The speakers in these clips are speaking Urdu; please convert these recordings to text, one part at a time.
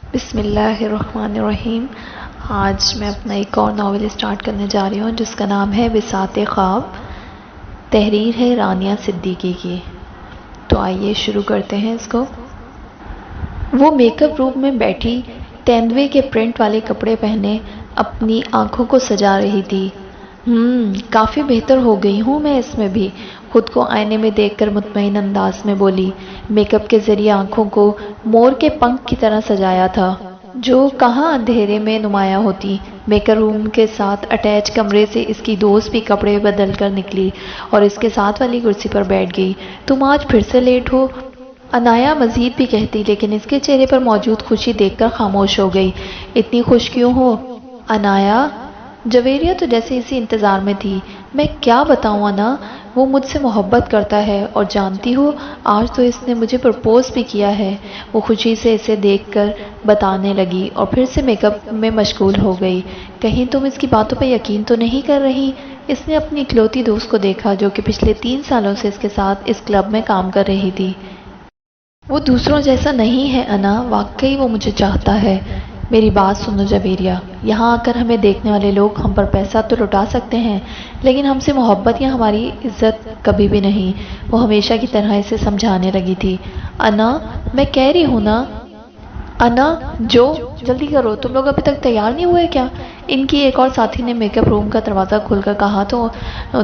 بسم اللہ الرحمن الرحیم۔ آج میں اپنا ایک اور ناول اسٹارٹ کرنے جا رہی ہوں جس کا نام ہے بساط خواب۔ تحریر ہے رانیہ صدیقی کی۔ تو آئیے شروع کرتے ہیں اس کو۔ وہ میک اپ روم میں بیٹھی تیندوے کے پرنٹ والے کپڑے پہنے اپنی آنکھوں کو سجا رہی تھی۔ کافی بہتر ہو گئی ہوں میں اس میں بھی، خود کو آئینے میں دیکھ کر مطمئن انداز میں بولی۔ میک اپ کے ذریعے آنکھوں کو مور کے پنکھ کی طرح سجایا تھا جو کہاں اندھیرے میں نمایاں ہوتی۔ میک اپ روم کے ساتھ اٹیچ کمرے سے اس کی دوست بھی کپڑے بدل کر نکلی اور اس کے ساتھ والی کرسی پر بیٹھ گئی۔ تم آج پھر سے لیٹ ہو، انایا مزید بھی کہتی، لیکن اس کے چہرے پر موجود خوشی دیکھ کر خاموش ہو گئی۔ اتنی خوش کیوں ہو انایا؟ جویریہ تو جیسے اسی انتظار میں تھی۔ میں کیا بتاؤں انا، وہ مجھ سے محبت کرتا ہے اور جانتی ہو آج تو اس نے مجھے پرپوز بھی کیا ہے۔ وہ خوشی سے اسے دیکھ کر بتانے لگی اور پھر سے میک اپ میں مشغول ہو گئی۔ کہیں تم اس کی باتوں پہ یقین تو نہیں کر رہی؟ اس نے اپنی اکلوتی دوست کو دیکھا جو کہ پچھلے 3 سالوں سے اس کے ساتھ اس کلب میں کام کر رہی تھی۔ وہ دوسروں جیسا نہیں ہے انا، واقعی وہ مجھے چاہتا ہے۔ میری بات سنو جویریہ، یہاں آ کر ہمیں دیکھنے والے لوگ ہم پر پیسہ تو لٹا سکتے ہیں لیکن ہم سے محبت یا ہماری عزت کبھی بھی نہیں۔ وہ ہمیشہ کی طرح اسے سمجھانے لگی تھی۔ انا میں کہہ رہی ہوں نا، انا جو جلدی کرو، تم لوگ ابھی تک تیار نہیں ہوئے کیا؟ ان کی ایک اور ساتھی نے میک اپ روم کا دروازہ کھول کر کہا تو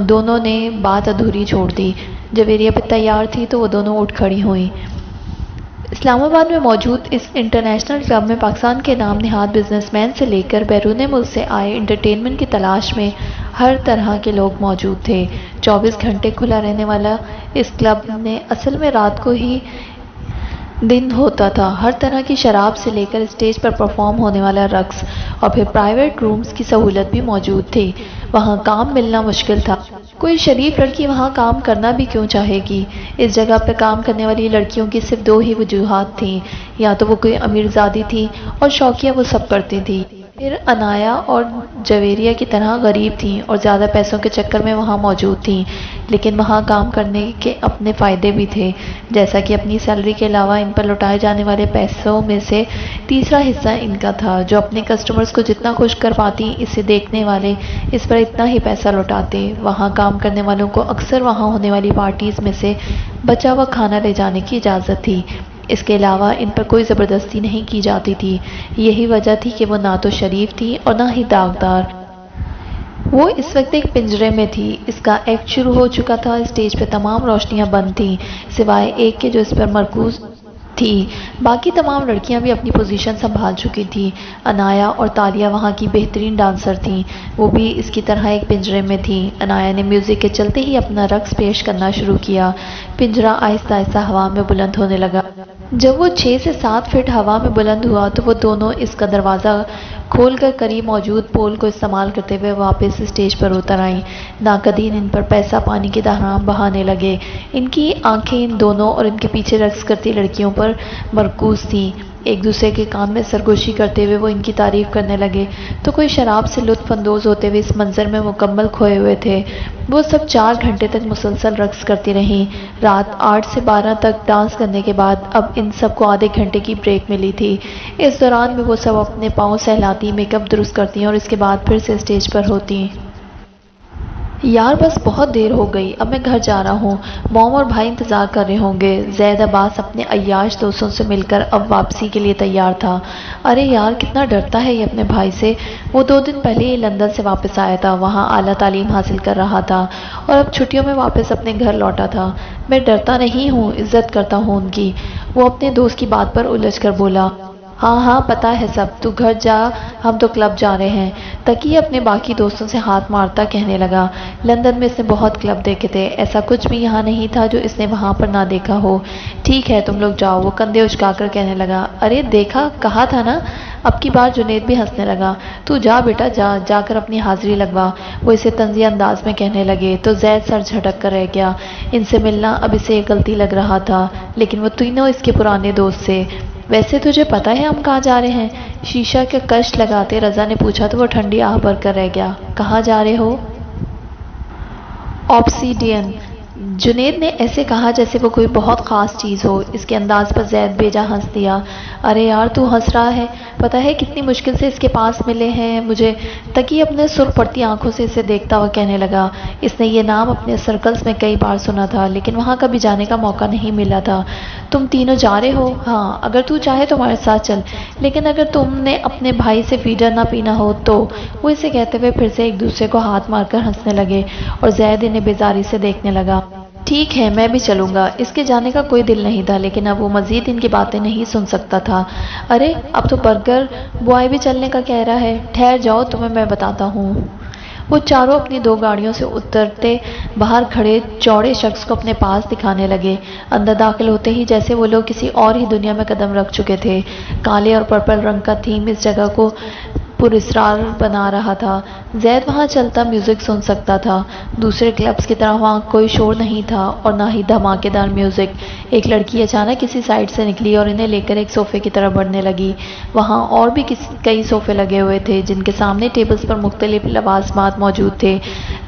دونوں نے بات ادھوری چھوڑ دی۔ جویریہ بھی تیار تھی تو وہ دونوں اٹھ کھڑی ہوئیں۔ اسلام آباد میں موجود اس انٹرنیشنل کلب میں پاکستان کے نام نہاد بزنس مین سے لے کر بیرون ملک سے آئے انٹرٹینمنٹ کی تلاش میں ہر طرح کے لوگ موجود تھے۔ 24 گھنٹے کھلا رہنے والا اس کلب نے اصل میں رات کو ہی دن ہوتا تھا۔ ہر طرح کی شراب سے لے کر اسٹیج پر پرفارم ہونے والا رقص اور پھر پرائیویٹ رومز کی سہولت بھی موجود تھی۔ وہاں کام ملنا مشکل تھا۔ کوئی شریف لڑکی وہاں کام کرنا بھی کیوں چاہے گی؟ اس جگہ پہ کام کرنے والی لڑکیوں کی صرف 2 ہی وجوہات تھیں، یا تو وہ کوئی امیر زادی تھی اور شوقیہ وہ سب کرتی تھی، پھر انایا اور جویریہ کی طرح غریب تھیں اور زیادہ پیسوں کے چکر میں وہاں موجود تھیں۔ لیکن وہاں کام کرنے کے اپنے فائدے بھی تھے، جیسا کہ اپنی سیلری کے علاوہ ان پر لوٹائے جانے والے پیسوں میں سے تیسرا حصہ ان کا تھا، جو اپنے کسٹمرز کو جتنا خوش کر پاتی اسے دیکھنے والے اس پر اتنا ہی پیسہ لوٹاتے۔ وہاں کام کرنے والوں کو اکثر وہاں ہونے والی پارٹیز میں سے بچا ہوا کھانا لے جانے کی اجازت تھی۔ اس کے علاوہ ان پر کوئی زبردستی نہیں کی جاتی تھی۔ یہی وجہ تھی کہ وہ نہ تو شریف تھی اور نہ ہی داغدار۔ وہ اس وقت ایک پنجرے میں تھی۔ اس کا ایکٹ شروع ہو چکا تھا۔ اسٹیج پہ تمام روشنیاں بند تھیں سوائے ایک کے جو اس پر مرکوز تھی۔ باقی تمام لڑکیاں بھی اپنی پوزیشن سنبھال چکی تھیں۔ انایا اور تالیہ وہاں کی بہترین ڈانسر تھیں، وہ بھی اس کی طرح ایک پنجرے میں تھیں۔ انایا نے میوزک کے چلتے ہی اپنا رقص پیش کرنا شروع کیا۔ پنجرہ آہستہ آہستہ ہوا میں بلند ہونے لگا۔ جب وہ 6 سے 7 فٹ ہوا میں بلند ہوا تو وہ دونوں اس کا دروازہ کھول کر قریب موجود پول کو استعمال کرتے ہوئے واپس اسٹیج پر اتر آئیں۔ ناقدین ان پر پیسہ پانی کی طرح بہانے لگے۔ ان کی آنکھیں ان دونوں اور ان کے پیچھے رقص کرتی لڑکیوں پر مرکوز تھیں۔ ایک دوسرے کے کان میں سرگوشی کرتے ہوئے وہ ان کی تعریف کرنے لگے تو کوئی شراب سے لطف اندوز ہوتے ہوئے اس منظر میں مکمل کھوئے ہوئے تھے۔ وہ سب 4 گھنٹے تک مسلسل رقص کرتی رہیں۔ رات 8 سے 12 تک ڈانس کرنے کے بعد اب ان سب کو آدھے گھنٹے کی بریک ملی تھی۔ اس دوران میں وہ سب اپنے پاؤں سہلاتی، میک اپ درست کرتی اور اس کے بعد پھر سے اسٹیج پر ہوتی۔ یار بس بہت دیر ہو گئی، اب میں گھر جا رہا ہوں، موم اور بھائی انتظار کر رہے ہوں گے۔ زید عباس اپنے عیاش دوستوں سے مل کر اب واپسی کے لیے تیار تھا۔ ارے یار کتنا ڈرتا ہے یہ اپنے بھائی سے، وہ 2 دن پہلے ہی لندن سے واپس آیا تھا، وہاں اعلیٰ تعلیم حاصل کر رہا تھا اور اب چھٹیوں میں واپس اپنے گھر لوٹا تھا۔ میں ڈرتا نہیں ہوں، عزت کرتا ہوں ان کی، وہ اپنے دوست کی بات پر الجھ کر بولا۔ ہاں ہاں پتہ ہے سب، تو گھر جا، ہم تو کلب جا رہے ہیں۔ تقی اپنے باقی دوستوں سے ہاتھ مارتا کہنے لگا۔ لندن میں اس نے بہت کلب دیکھے تھے، ایسا کچھ بھی یہاں نہیں تھا جو اس نے وہاں پر نہ دیکھا ہو۔ ٹھیک ہے تم لوگ جاؤ، وہ کندھے اچکا کر کہنے لگا۔ ارے دیکھا کہا تھا نا۔ اب کی بار جنید بھی ہنسنے لگا۔ تو جا بیٹا جا، جا کر اپنی حاضری لگوا، وہ اسے طنزیہ انداز میں کہنے لگے تو زید سر جھٹک کر رہ گیا۔ ان سے ملنا اب اسے ایک غلطی لگ رہا تھا، لیکن وہ تینوں اس کے پرانے دوست تھے۔ ویسے تجھے پتہ ہے ہم کہاں جا رہے ہیں؟ شیشہ کے کش لگاتے رضا نے پوچھا تو وہ ٹھنڈی آہ بھر کر رہ گیا۔ کہاں جا رہے ہو؟ آبسیڈین جنید نے ایسے کہا جیسے وہ کوئی بہت خاص چیز ہو۔ اس کے انداز پر زید بیجا ہنس دیا۔ ارے یار تو ہنس رہا ہے، پتہ ہے کتنی مشکل سے اس کے پاس ملے ہیں مجھے۔ تقی اپنے سرخ پڑتی آنکھوں سے اسے دیکھتا ہوا کہنے لگا، اس نے یہ نام اپنے سرکلز میں کئی بار سنا تھا لیکن وہاں کبھی جانے کا موقع نہیں ملا تھا۔ تم تینوں جا رہے ہو؟ ہاں، اگر تو چاہے تو ہمارے ساتھ چل، لیکن اگر تم نے اپنے بھائی سے فیڈر نہ پینا ہو تو۔ وہ اسے کہتے ہوئے پھر سے ایک دوسرے کو ہاتھ مار کر ہنسنے لگے اور زید انہیں بیزاری سے دیکھنے لگا۔ ٹھیک ہے، میں بھی چلوں گا۔ اس کے جانے کا کوئی دل نہیں تھا لیکن اب وہ مزید ان کی باتیں نہیں سن سکتا تھا۔ ارے اب تو برگر بوائے بھی چلنے کا کہہ رہا ہے، ٹھہر جاؤ تمہیں میں بتاتا ہوں۔ وہ چاروں اپنی دو گاڑیوں سے اترتے باہر کھڑے چوڑے شخص کو اپنے پاس دکھانے لگے۔ اندر داخل ہوتے ہی جیسے وہ لوگ کسی اور ہی دنیا میں قدم رکھ چکے تھے۔ کالے اور پرپل رنگ کا تھیم اس جگہ کو پراسرار بنا رہا تھا۔ زید وہاں چلتا میوزک سن سکتا تھا۔ دوسرے کلبز کی طرح وہاں کوئی شور نہیں تھا اور نہ ہی دھماکے دار میوزک۔ ایک لڑکی اچانک کسی سائڈ سے نکلی اور انہیں لے کر ایک صوفے کی طرف بڑھنے لگی۔ وہاں اور بھی کئی صوفے لگے ہوئے تھے جن کے سامنے ٹیبلز پر مختلف لوازمات موجود تھے۔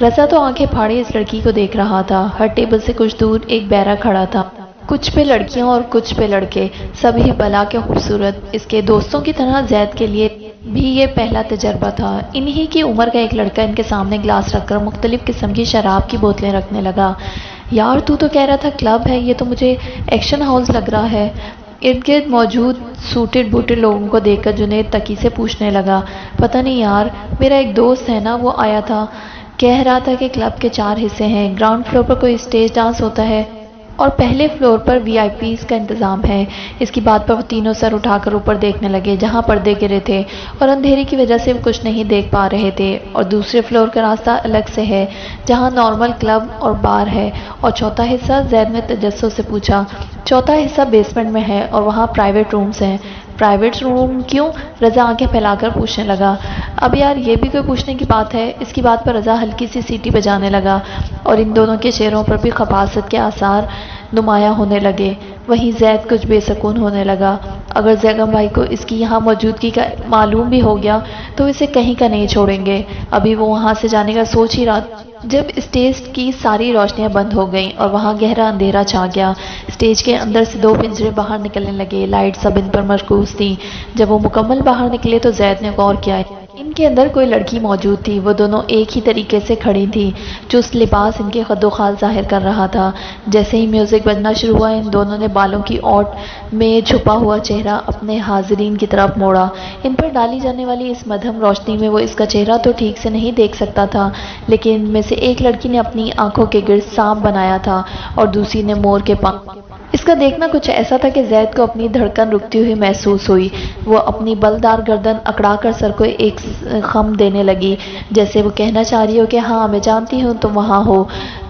رضا تو آنکھیں پھاڑے اس لڑکی کو دیکھ رہا تھا۔ ہر ٹیبل سے کچھ دور ایک بیرا کھڑا تھا، کچھ پہ لڑکیاں اور کچھ پہ لڑکے، سبھی بلا کے خوبصورت۔ اس کے دوستوں کی طرح زید کے لیے بھی یہ پہلا تجربہ تھا۔ انہی کی عمر کا ایک لڑکا ان کے سامنے گلاس رکھ کر مختلف قسم کی شراب کی بوتلیں رکھنے لگا۔ یار تو کہہ رہا تھا کلب ہے، یہ تو مجھے ایکشن ہاؤس لگ رہا ہے۔ ارد گرد موجود سوٹڈ بوٹڈ لوگوں کو دیکھ کر جنید تقی سے پوچھنے لگا، پتہ نہیں یار، میرا ایک دوست ہے نا، وہ آیا تھا، کہہ رہا تھا کہ کلب کے 4 حصے ہیں۔ گراؤنڈ فلور پر کوئی اسٹیج ڈانس ہوتا ہے اور پہلے floor per we I Ps کا انتظام ہے۔ اس کی بات پر وہ تینوں سر اٹھا کر اوپر دیکھنے لگے جہاں پردے گرے تھے اور اندھیرے کی وجہ سے وہ کچھ نہیں دیکھ پا رہے تھے۔ اور دوسرے فلور کا راستہ الگ سے ہے جہاں نارمل کلب اور بار ہے۔ اور چوتھا حصہ؟ زید نے تجسس سے پوچھا۔ چوتھا حصہ بیسمنٹ میں ہے اور وہاں پرائیویٹ رومز ہیں۔ پرائیویٹ روم کیوں؟ رضا آنکھیں پھیلا کر پوچھنے لگا۔ اب یار یہ بھی کوئی پوچھنے کی بات ہے؟ اس کی بات پر رضا ہلکی سی سیٹی بجانے لگا اور ان دونوں کے چہروں پر بھی خباثت کے آثار نمایاں ہونے لگے۔ وہیں زید کچھ بے سکون ہونے لگا۔ اگر زیغم بھائی کو اس کی یہاں موجودگی کا معلوم بھی ہو گیا تو اسے کہیں کا نہیں چھوڑیں گے۔ ابھی وہ وہاں سے جانے کا سوچ ہی رہا جب اسٹیج کی ساری روشنیاں بند ہو گئیں اور وہاں گہرا اندھیرا چھا گیا۔ اسٹیج کے اندر سے 2 پنجرے باہر نکلنے لگے، لائٹ سب ان پر مرکوز تھیں۔ جب وہ مکمل باہر نکلے تو زید نے غور کیا، ان کے اندر کوئی لڑکی موجود تھی۔ وہ دونوں ایک ہی طریقے سے کھڑی تھیں، چست لباس ان کے قد و خال ظاہر کر رہا تھا۔ جیسے ہی میوزک بجنا شروع ہوا، ان دونوں نے بالوں کی اوٹ میں چھپا ہوا چہرہ اپنے حاضرین کی طرف موڑا۔ ان پر ڈالی جانے والی اس مدھم روشنی میں وہ اس کا چہرہ تو ٹھیک سے نہیں دیکھ سکتا تھا، لیکن ان میں سے ایک لڑکی نے اپنی آنکھوں کے گرد سانپ بنایا تھا اور دوسری نے مور کے پنکھ۔ اس کا دیکھنا کچھ ایسا تھا کہ زید کو اپنی دھڑکن رکتی ہوئی محسوس ہوئی۔ وہ اپنی بلدار گردن اکڑا کر سر کو ایک خم دینے لگی، جیسے وہ کہنا چاہ رہی ہو کہ ہاں میں جانتی ہوں تم وہاں ہو۔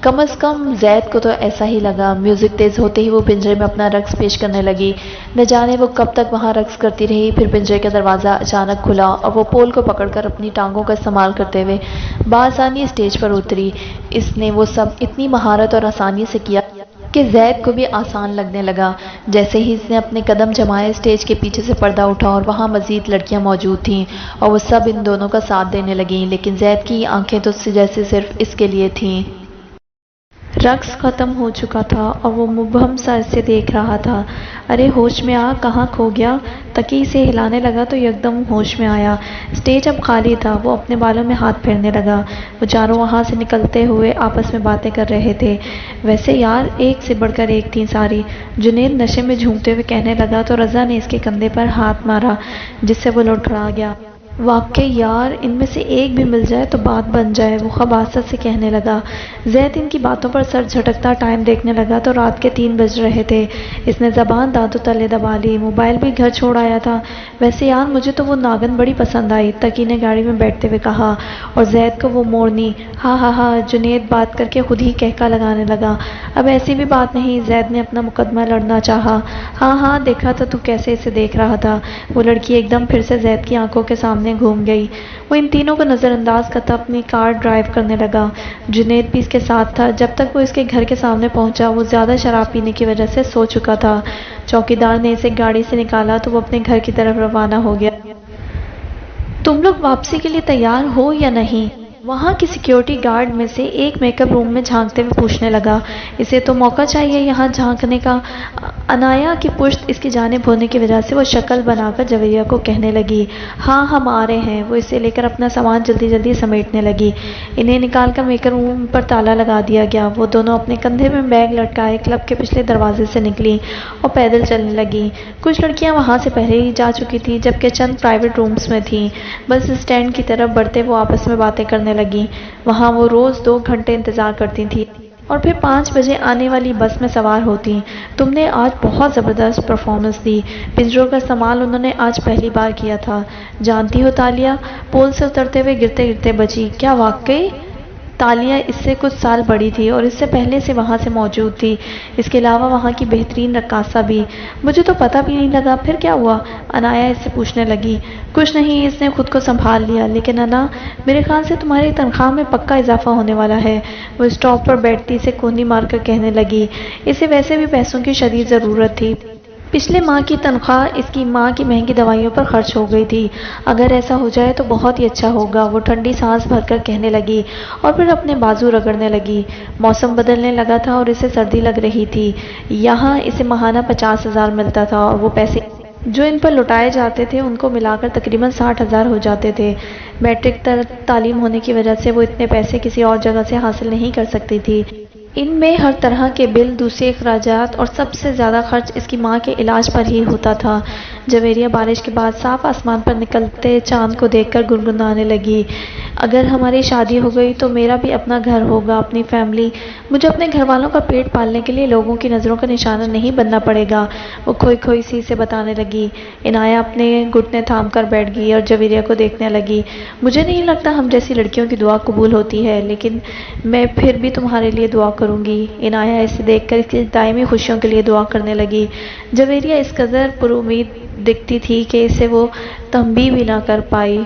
کم از کم زید کو تو ایسا ہی لگا۔ میوزک تیز ہوتے ہی وہ پنجرے میں اپنا رقص پیش کرنے لگی۔ نہ جانے وہ کب تک وہاں رقص کرتی رہی۔ پھر پنجرے کا دروازہ اچانک کھلا اور وہ پول کو پکڑ کر اپنی ٹانگوں کا استعمال کرتے ہوئے بآسانی اسٹیج پر اتری۔ اس نے وہ سب اتنی مہارت اور آسانی سے کیا کہ زید کو بھی آسان لگنے لگا۔ جیسے ہی اس نے اپنے قدم جمائے، اسٹیج کے پیچھے سے پردہ اٹھا اور وہاں مزید لڑکیاں موجود تھیں اور وہ سب ان دونوں کا ساتھ دینے لگیں، لیکن زید کی آنکھیں تو جیسے صرف اس کے لیے تھیں۔ رقص ختم ہو چکا تھا اور وہ مبہم سر سے دیکھ رہا تھا۔ ارے ہوش میں آ، کہاں کھو گیا؟ تقی سے ہلانے لگا تو یکدم ہوش میں آیا۔ اسٹیج اب خالی تھا۔ وہ اپنے بالوں میں ہاتھ پھیرنے لگا۔ وہ چاروں وہاں سے نکلتے ہوئے آپس میں باتیں کر رہے تھے۔ ویسے یار ایک سے بڑھ کر ایک تھیں ساری، جنید نشے میں جھومتے ہوئے کہنے لگا تو رضا نے اس کے کندھے پر ہاتھ مارا جس سے وہ لڑکھڑا گیا۔ واقعی یار، ان میں سے ایک بھی مل جائے تو بات بن جائے، وہ خباثت سے کہنے لگا۔ زید ان کی باتوں پر سر جھٹکتا ٹائم دیکھنے لگا تو رات کے 3 بج رہے تھے۔ اس نے زبان دانتوں تلے دبا لی۔ موبائل بھی گھر چھوڑ آیا تھا۔ ویسے یار مجھے تو وہ ناگن بڑی پسند آئی، تقی نے گاڑی میں بیٹھتے ہوئے کہا، اور زید کو وہ مورنی۔ ہاں ہاں ہاں، جنید بات کر کے خود ہی کہکا لگانے لگا۔ اب ایسی بھی بات نہیں، زید نے اپنا مقدمہ لڑنا چاہا۔ ہاں ہاں، دیکھا تھا تو کیسے اسے دیکھ رہا تھا۔ وہ لڑکی ایک دم پھر سے زید کی آنکھوں کے سامنے گھوم گئی۔ وہ ان تینوں کو نظر انداز کرتا اپنی کار ڈرائیو کرنے لگا۔ جنید بھی اس کے ساتھ تھا۔ جب تک وہ اس کے گھر کے سامنے پہنچا وہ زیادہ شراب پینے کی وجہ سے سو چکا تھا۔ چوکیدار نے اسے گاڑی سے نکالا تو وہ اپنے گھر کی طرف روانہ ہو گیا۔ تم لوگ واپسی کے لیے تیار ہو یا نہیں؟ وہاں کی سیکیورٹی گارڈ میں سے ایک میک اپ روم میں جھانکتے ہوئے پوچھنے لگا، اسے تو موقع چاہیے یہاں جھانکنے کا۔ انایا کی پشت اس کی جانب ہونے کی وجہ سے وہ شکل بنا کر جویریہ کو کہنے لگی، ہاں ہم آ رہے ہیں۔ وہ اسے لے کر اپنا سامان جلدی جلدی سمیٹنے لگی۔ انہیں نکال کر میک اپ روم پر تالا لگا دیا گیا۔ وہ دونوں اپنے کندھے میں بیگ لٹکائے کلب کے پچھلے دروازے سے نکلی اور پیدل چلنے لگیں۔ کچھ لڑکیاں وہاں سے پہلے ہی جا چکی تھیں جبکہ چند پرائیویٹ رومز میں تھیں۔ بس اسٹینڈ کی طرف بڑھتے وہ آپس میں باتیں کرنے لگیں۔ وہاں وہ روز 2 گھنٹے انتظار کرتی تھیں اور پھر 5 بجے آنے والی بس میں سوار ہوتی۔ تم نے آج بہت زبردست پرفارمنس دی۔ پنجروں کا استعمال انہوں نے آج پہلی بار کیا تھا۔ جانتی ہو تالیہ پول سے اترتے ہوئے گرتے گرتے بچی، کیا واقعی؟ تالیہ اس سے کچھ سال بڑی تھی اور اس سے پہلے سے وہاں سے موجود تھی، اس کے علاوہ وہاں کی بہترین رقاصہ بھی۔ مجھے تو پتہ بھی نہیں لگا، پھر کیا ہوا؟ انایا اس سے پوچھنے لگی۔ کچھ نہیں، اس نے خود کو سنبھال لیا۔ لیکن انا، میرے خیال سے تمہاری تنخواہ میں پکا اضافہ ہونے والا ہے، وہ اسٹاپ پر بیٹھتی سے کونی مار کر کہنے لگی۔ اسے ویسے بھی پیسوں کی شدید ضرورت تھی۔ پچھلے ماہ کی تنخواہ اس کی ماں کی مہنگی دوائیوں پر خرچ ہو گئی تھی۔ اگر ایسا ہو جائے تو بہت ہی اچھا ہوگا، وہ ٹھنڈی سانس بھر کر کہنے لگی اور پھر اپنے بازو رگڑنے لگی۔ موسم بدلنے لگا تھا اور اسے سردی لگ رہی تھی۔ یہاں اسے ماہانہ 50,000 ملتا تھا اور وہ پیسے جو ان پر لٹائے جاتے تھے ان کو ملا کر تقریباً 60,000 ہو جاتے تھے۔ میٹرک تعلیم ہونے کی وجہ سے وہ اتنے پیسے کسی اور جگہ سے حاصل نہیں کر سکتی تھی۔ ان میں ہر طرح کے بل، دوسرے اخراجات اور سب سے زیادہ خرچ اس کی ماں کے علاج پر ہی ہوتا تھا۔ جویریہ بارش کے بعد صاف آسمان پر نکلتے چاند کو دیکھ کر گنگنانے لگی۔ اگر ہماری شادی ہو گئی تو میرا بھی اپنا گھر ہوگا، اپنی فیملی۔ مجھے اپنے گھر والوں کا پیٹ پالنے کے لیے لوگوں کی نظروں کا نشانہ نہیں بننا پڑے گا، وہ کھوئی کھوئی سی سے بتانے لگی۔ انایا اپنے گھٹنے تھام کر بیٹھ گئی اور جویریہ کو دیکھنے لگی۔ مجھے نہیں لگتا ہم جیسی لڑکیوں کی دعا قبول ہوتی ہے، لیکن میں پھر بھی تمہارے لیے دعا کروں گی۔ انایا اسے دیکھ کر اس کی دائمی خوشیوں کے لیے دعا کرنے لگی۔ جویریہ اس قدر پر امید دکھتی تھی کہ اسے وہ تنبیہ بھی نہ کر پائی۔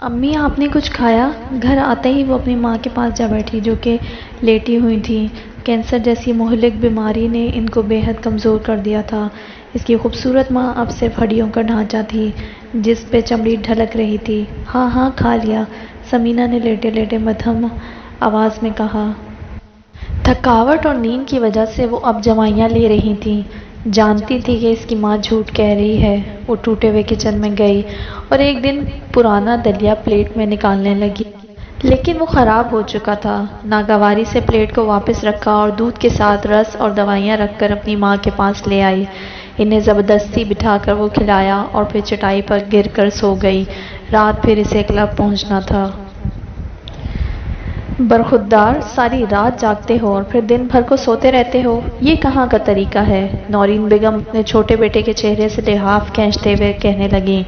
امی آپ نے کچھ کھایا؟ گھر آتے ہی وہ اپنی ماں کے پاس جا بیٹھی جو کہ لیٹی ہوئی تھی۔ کینسر جیسی مہلک بیماری نے ان کو بے حد کمزور کر دیا تھا۔ اس کی خوبصورت ماں اب صرف ہڈیوں کا ڈھانچہ تھی جس پہ چمڑی ڈھلک رہی تھی۔ ہاں ہاں کھا لیا، سمینا نے لیٹے لیٹے مدھم آواز میں کہا۔ تھکاوٹ اور نیند کی وجہ سے وہ اب دوائیاں لے رہی تھی۔ جانتی تھی کہ اس کی ماں جھوٹ کہہ رہی ہے۔ وہ ٹوٹے ہوئے کچن میں گئی اور ایک دن پرانا دلیا پلیٹ میں نکالنے لگی، لیکن وہ خراب ہو چکا تھا۔ ناگواری سے پلیٹ کو واپس رکھا اور دودھ کے ساتھ رس اور دوائیاں رکھ کر اپنی ماں کے پاس لے آئی۔ انہیں زبردستی بٹھا کر وہ کھلایا اور پھر چٹائی پر گر کر سو گئی۔ رات پھر اسے کلب پہنچنا تھا۔ برخودار، ساری رات جاگتے ہو اور پھر دن بھر کو سوتے رہتے ہو، یہ کہاں کا طریقہ ہے؟ نورین بیگم اپنے چھوٹے بیٹے کے چہرے سے لحاف کھینچتے ہوئے کہنے لگیں۔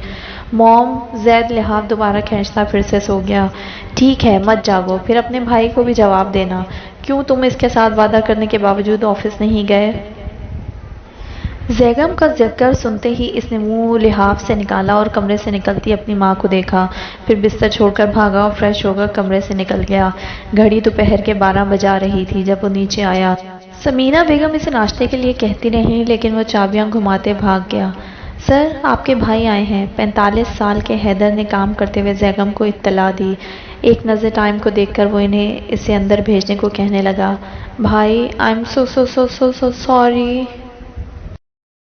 موم، زید لحاف دوبارہ کھینچتا پھر سے سو گیا۔ ٹھیک ہے، مت جاگو، پھر اپنے بھائی کو بھی جواب دینا۔ کیوں تم اس کے ساتھ وعدہ کرنے کے باوجود آفس نہیں گئے؟ زیگم کا ذکر سنتے ہی اس نے منہ لحاف سے نکالا اور کمرے سے نکلتی اپنی ماں کو دیکھا، پھر بستر چھوڑ کر بھاگا اور فریش ہو کر کمرے سے نکل گیا۔ گھڑی دوپہر کے 12 بجا رہی تھی جب وہ نیچے آیا۔ سمینا بیگم اسے ناشتے کے لیے کہتی رہی لیکن وہ چابیاں گھماتے بھاگ گیا۔ سر، آپ کے بھائی آئے ہیں، 45 سال کے حیدر نے کام کرتے ہوئے زیگم کو اطلاع دی۔ ایک نظر ٹائم کو دیکھ کر وہ انہیں اسے اندر بھیجنے کو کہنے لگا۔ بھائی، I am so sorry.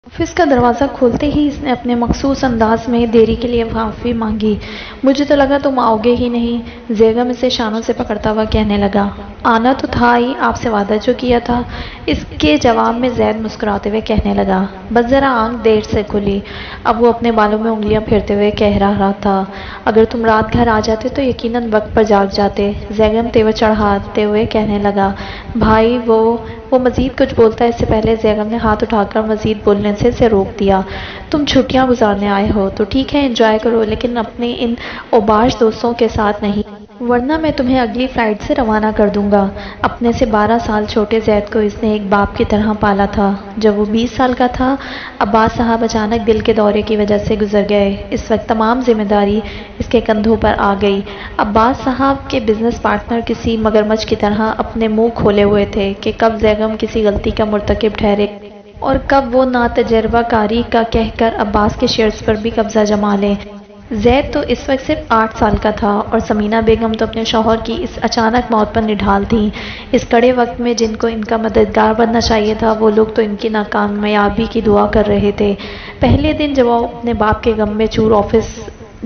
Office کا دروازہ کھولتے ہی اس نے اپنے مخصوص انداز میں دیری کے لیے معافی مانگی۔ مجھے تو لگا تم آؤ گے ہی نہیں، زیگم اسے شانوں سے پکڑتا ہوا کہنے لگا۔ آنا تو تھا ہی، آپ سے وعدہ جو کیا تھا۔ اس کے جواب میں زید مسکراتے ہوئے کہنے لگا، بس ذرا آنکھ دیر سے کھلی۔ اب وہ اپنے بالوں میں انگلیاں پھیرتے ہوئے کہہ رہا تھا، اگر تم رات گھر آ جاتے تو یقیناً وقت پر جاگ جاتے۔ زیگم تیور چڑھاتے ہوئے کہنے لگا، بھائی وہ مزید کچھ بولتا ہے اس سے پہلے زیگم نے ہاتھ اٹھا کر مزید بولنے سے اسے روک دیا۔ تم چھٹیاں گزارنے آئے ہو تو ٹھیک ہے، انجوائے کرو، لیکن اپنے ان اوباش دوستوں کے ساتھ نہیں، ورنہ میں تمہیں اگلی فلائٹ سے روانہ کر دوں گا۔ اپنے سے 12 سال چھوٹے زید کو اس نے ایک باپ کی طرح پالا تھا۔ جب وہ 20 سال کا تھا، عباس صاحب اچانک دل کے دورے کی وجہ سے گزر گئے۔ اس وقت تمام ذمہ داری اس کے کندھوں پر آ گئی۔ عباس صاحب کے بزنس پارٹنر کسی مگرمچھ کی طرح اپنے منہ کھولے ہوئے تھے کہ کب زیگم کسی غلطی کا مرتکب ٹھہرے اور کب وہ ناتجربہ کاری کا کہہ کر عباس کے شیئرز پر بھی قبضہ جما لے۔ زید تو اس وقت صرف 8 سال کا تھا اور سمینہ بیگم تو اپنے شوہر کی اس اچانک موت پر نڈھال تھیں۔ اس کڑے وقت میں جن کو ان کا مددگار بننا چاہیے تھا وہ لوگ تو ان کی ناکامیابی کی دعا کر رہے تھے۔ پہلے دن جب وہ اپنے باپ کے غم میں چور آفس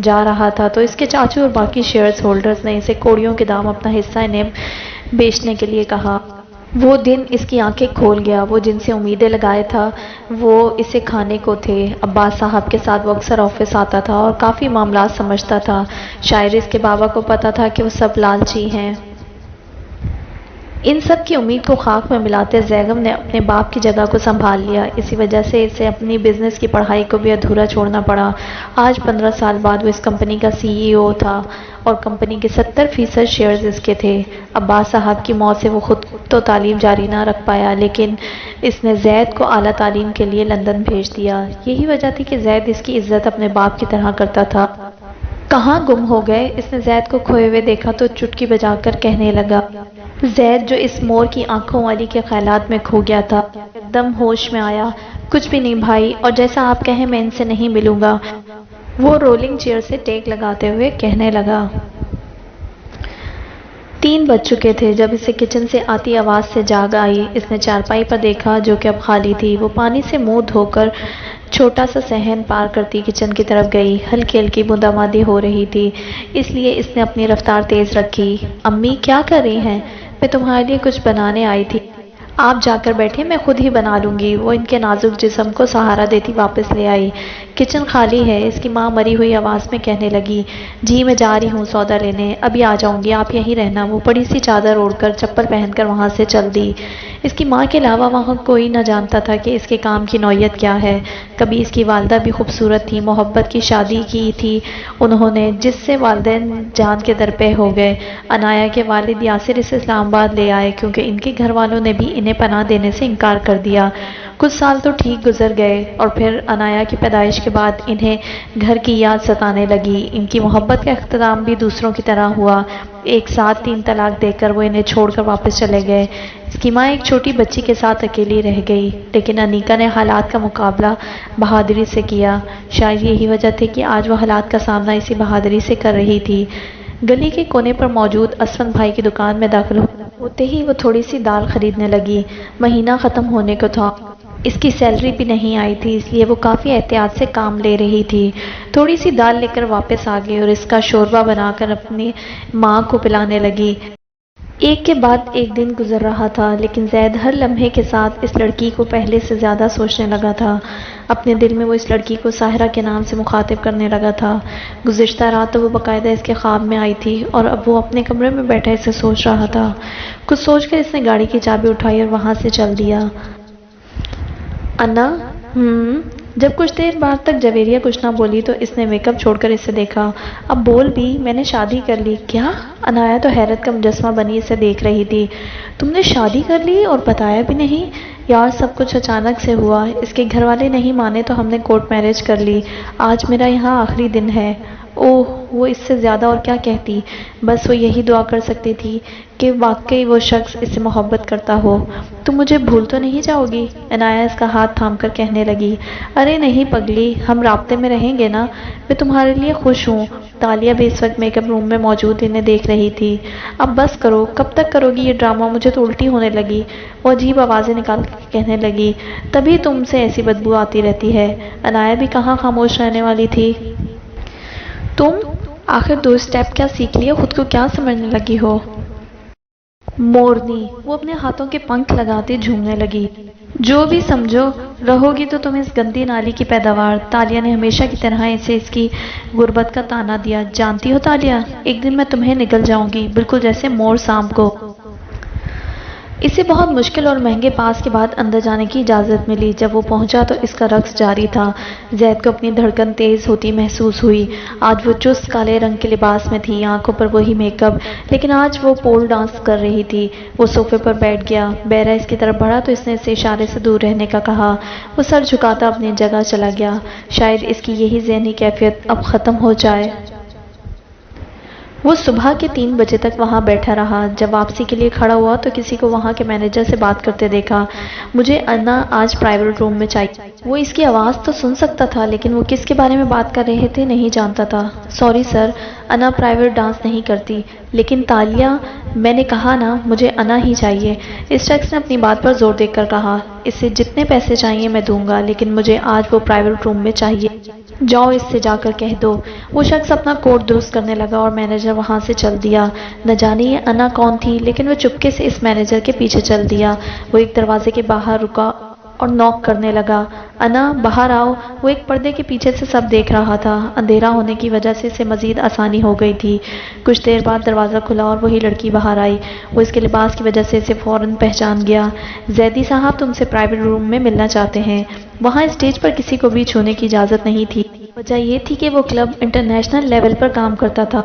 جا رہا تھا تو اس کے چاچو اور باقی شیئرز ہولڈرز نے اسے کوڑیوں کے دام اپنا حصہ انہیں بیچنے کے لیے کہا۔ وہ دن اس کی آنکھیں کھول گیا۔ وہ جن سے امیدیں لگائے تھا وہ اسے کھانے کو تھے۔ عباس صاحب کے ساتھ وہ اکثر آفس آتا تھا اور کافی معاملات سمجھتا تھا۔ شاید اس کے بابا کو پتا تھا کہ وہ سب لالچی ہیں۔ ان سب کی امید کو خاک میں ملاتے زیگم نے اپنے باپ کی جگہ کو سنبھال لیا۔ اسی وجہ سے اسے اپنی بزنس کی پڑھائی کو بھی ادھورا چھوڑنا پڑا۔ آج 15 سال بعد وہ اس کمپنی کا سی ای او تھا اور کمپنی کے 70% شیئرز اس کے تھے۔ عباس صاحب کی موت سے وہ خود تو تعلیم جاری نہ رکھ پایا لیکن اس نے زید کو اعلیٰ تعلیم کے لیے لندن بھیج دیا۔ یہی وجہ تھی کہ زید اس کی عزت اپنے باپ کی طرح کرتا تھا۔ کہاں گم ہو گئے؟ اس نے زید کو کھوئے ہوئے دیکھا تو چٹکی بجا کر کہنے لگا۔ زید جو اس مور کی آنکھوں والی کے خیالات میں کھو گیا تھا ایک دم ہوش میں آیا۔ کچھ بھی نہیں بھائی، اور جیسا آپ کہیں میں ان سے نہیں ملوں گا، وہ رولنگ چیئر سے ٹیک لگاتے ہوئے کہنے لگا۔ 3 بج چکے تھے جب اسے کچن سے آتی آواز سے جاگ آئی۔ اس نے چارپائی پر دیکھا جو کہ اب خالی تھی۔ وہ پانی سے منہ دھو کر چھوٹا سا صحن پار کرتی کچن کی طرف گئی۔ ہلکی ہلکی بوندا باندی ہو رہی تھی اس لیے اس نے اپنی رفتار تیز رکھی۔ امی کیا کر رہی ہیں؟ میں تمہارے لیے کچھ بنانے آئی تھی، آپ جا کر بیٹھے، میں خود ہی بنا لوں گی۔ وہ ان کے نازک جسم کو سہارا دیتی واپس لے آئی۔ کچن خالی ہے، اس کی ماں مری ہوئی آواز میں کہنے لگی۔ جی میں جا رہی ہوں سودا لینے، ابھی آ جاؤں گی، آپ یہیں رہنا۔ وہ بڑی سی چادر اوڑھ کر چپل پہن کر وہاں سے چل دی۔ اس کی ماں کے علاوہ وہاں کوئی نہ جانتا تھا کہ اس کے کام کی نوعیت کیا ہے۔ کبھی اس کی والدہ بھی خوبصورت تھی، محبت کی شادی کی تھی انہوں نے جس سے والدین جان کے درپے ہو گئے۔ انایا کے والد یاسر اسے اسلام آباد لے آئے کیونکہ ان کے گھر والوں نے بھی انہیں پناہ دینے سے انکار کر دیا۔ کچھ سال تو ٹھیک گزر گئے اور پھر انایا کی پیدائش کے بعد انہیں گھر کی یاد ستانے لگی۔ ان کی محبت کا اختتام بھی دوسروں کی طرح ہوا۔ ایک ساتھ 3 طلاق دے کر وہ انہیں چھوڑ کر واپس چلے گئے۔ اس کی ماں ایک چھوٹی بچی کے ساتھ اکیلی رہ گئی لیکن انیکا نے حالات کا مقابلہ بہادری سے کیا۔ شاید یہی وجہ تھی کہ آج وہ حالات کا سامنا اسی بہادری سے کر رہی تھی۔ گلی کے کونے پر موجود اسفند بھائی کی دکان میں داخل ہوتے ہی وہ تھوڑی سی دال خریدنے لگی۔ مہینہ ختم ہونے کو تھا، اس کی سیلری بھی نہیں آئی تھی اس لیے وہ کافی احتیاط سے کام لے رہی تھی۔ تھوڑی سی دال لے کر واپس آ گئی اور اس کا شوربہ بنا کر اپنی ماں کو پلانے لگی۔ ایک کے بعد ایک دن گزر رہا تھا لیکن زید ہر لمحے کے ساتھ اس لڑکی کو پہلے سے زیادہ سوچنے لگا تھا۔ اپنے دل میں وہ اس لڑکی کو ساحرہ کے نام سے مخاطب کرنے لگا تھا۔ گزشتہ رات تو وہ باقاعدہ اس کے خواب میں آئی تھی اور اب وہ اپنے کمرے میں بیٹھا اسے سوچ رہا تھا۔ کچھ سوچ کر اس نے گاڑی کی چابی اٹھائی اور وہاں سے چل دیا۔ انا جب کچھ دیر بعد تک جویریہ کچھ نہ بولی تو اس نے میک اپ چھوڑ کر اسے دیکھا۔ اب بول بھی، میں نے شادی کر لی۔ کیا؟ انایا تو حیرت کا مجسمہ بنی اسے دیکھ رہی تھی۔ تم نے شادی کر لی اور بتایا بھی نہیں؟ یار سب کچھ اچانک سے ہوا، اس کے گھر والے نہیں مانے تو ہم نے کورٹ میرج کر لی۔ آج میرا یہاں آخری دن ہے۔ اوہ، وہ اس سے زیادہ اور کیا کہتی؟ بس وہ یہی دعا کر سکتی تھی کہ واقعی وہ شخص اس سے محبت کرتا ہو۔ تم مجھے بھول تو نہیں جاؤ گی؟ انایا اس کا ہاتھ تھام کر کہنے لگی۔ ارے نہیں پگلی، ہم رابطے میں رہیں گے نا، میں تمہارے لیے خوش ہوں۔ تالیہ بھی اس وقت میک اپ روم میں موجود انہیں دیکھ رہی تھی۔ اب بس کرو، کب تک کرو گی یہ ڈرامہ؟ مجھے تو الٹی ہونے لگی۔ وہ عجیب آوازیں نکال کر کہنے لگی۔ تبھی تم سے ایسی بدبو آتی رہتی ہے۔ انایا بھی کہاں خاموش رہنے والی تھی۔ تم آخر 2 اسٹیپ کیا سیکھ لیے، خود کو کیا سمجھنے لگی ہو؟ مورنی، وہ اپنے ہاتھوں کے پنکھ لگاتی جھومنے لگی۔ جو بھی سمجھو، رہو گی تو تم اس گندی نالی کی پیداوار۔ تالیہ نے ہمیشہ کی طرح اسے اس کی غربت کا طعنہ دیا۔ جانتی ہو تالیہ، ایک دن میں تمہیں نگل جاؤں گی، بالکل جیسے مور سانپ کو۔ اسے بہت مشکل اور مہنگے پاس کے بعد اندر جانے کی اجازت ملی۔ جب وہ پہنچا تو اس کا رقص جاری تھا۔ زید کو اپنی دھڑکن تیز ہوتی محسوس ہوئی۔ آج وہ چست کالے رنگ کے لباس میں تھی، آنکھوں پر وہی میک اپ، لیکن آج وہ پول ڈانس کر رہی تھی۔ وہ صوفے پر بیٹھ گیا، بیرا اس کی طرف بڑھا تو اس نے اسے اشارے سے دور رہنے کا کہا۔ وہ سر جھکاتا اپنی جگہ چلا گیا۔ شاید اس کی یہی ذہنی کیفیت اب ختم ہو جائے۔ وہ صبح کے 3 بجے تک وہاں بیٹھا رہا۔ جب واپسی کے لیے کھڑا ہوا تو کسی کو وہاں کے مینیجر سے بات کرتے دیکھا۔ مجھے انا آج پرائیویٹ روم میں چاہیے۔ وہ اس کی آواز تو سن سکتا تھا لیکن وہ کس کے بارے میں بات کر رہے تھے نہیں جانتا تھا۔ سوری سر، انا پرائیویٹ ڈانس نہیں کرتی۔ لیکن تالیہ، میں نے کہا نا مجھے انا ہی چاہیے، اس شخص نے اپنی بات پر زور دے کر کہا۔ اسے جتنے پیسے چاہیے میں دوں گا لیکن مجھے آج وہ پرائیویٹ روم میں چاہیے۔ جاؤ اس سے جا کر کہہ دو۔ وہ شخص اپنا کوٹ درست کرنے لگا اور مینیجر وہاں سے چل دیا۔ نہ جانے یہ انا کون تھی لیکن وہ چپکے سے اس مینیجر کے پیچھے چل دیا۔ وہ ایک دروازے کے باہر رکا اور نوک کرنے لگا۔ انا باہر آؤ۔ وہ ایک پردے کے پیچھے سے سب دیکھ رہا تھا۔ اندھیرا ہونے کی وجہ سے اسے مزید آسانی ہو گئی تھی۔ کچھ دیر بعد دروازہ کھلا اور وہی لڑکی باہر آئی۔ وہ اس کے لباس کی وجہ سے اسے فوراً پہچان گیا۔ زیدی صاحب تم سے پرائیویٹ روم میں ملنا چاہتے ہیں۔ وہاں اسٹیج پر کسی کو بھی چھونے کی اجازت نہیں تھی۔ وجہ یہ تھی کہ وہ کلب انٹرنیشنل لیول پر کام کرتا تھا۔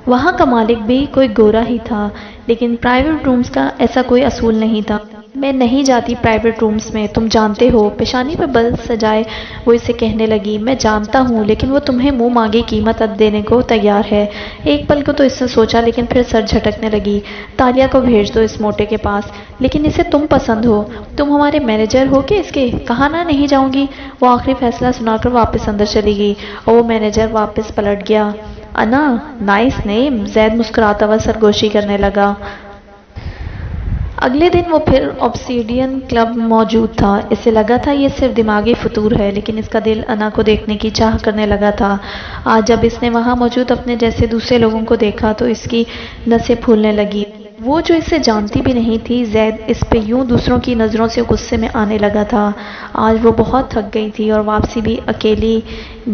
وہاں کا مالک بھی کوئی گورا ہی تھا، لیکن پرائیویٹ رومز کا ایسا کوئی اصول نہیں تھا۔ میں نہیں جاتی پرائیویٹ رومز میں، تم جانتے ہو۔ پیشانی پہ بل سجائے وہ اسے کہنے لگی، میں جانتا ہوں لیکن وہ تمہیں منہ مانگی قیمت دینے کو تیار ہے۔ ایک پل کو تو اس نے سوچا لیکن پھر سر جھٹکنے لگی۔ تالیہ کو بھیج دو اس موٹے کے پاس۔ لیکن اسے تم پسند ہو، تم ہمارے مینیجر ہو کہ اس کے؟ کہا نا نہیں جاؤں گی۔ وہ آخری فیصلہ سنا کر واپس اندر چلی گئی اور وہ مینیجر واپس پلٹ گیا۔ انا، نائس نیم، زید مسکراتا ہوا سرگوشی کرنے لگا۔ اگلے دن وہ پھر آبسیڈین کلب موجود تھا۔ اسے لگا تھا یہ صرف دماغی فطور ہے لیکن اس کا دل انا کو دیکھنے کی چاہ کرنے لگا تھا۔ آج جب اس نے وہاں موجود اپنے جیسے دوسرے لوگوں کو دیکھا تو اس کی نسیں پھولنے لگی۔ وہ جو اسے جانتی بھی نہیں تھی، زید اس پہ یوں دوسروں کی نظروں سے غصے میں آنے لگا تھا۔ آج وہ بہت تھک گئی تھی اور واپسی بھی اکیلی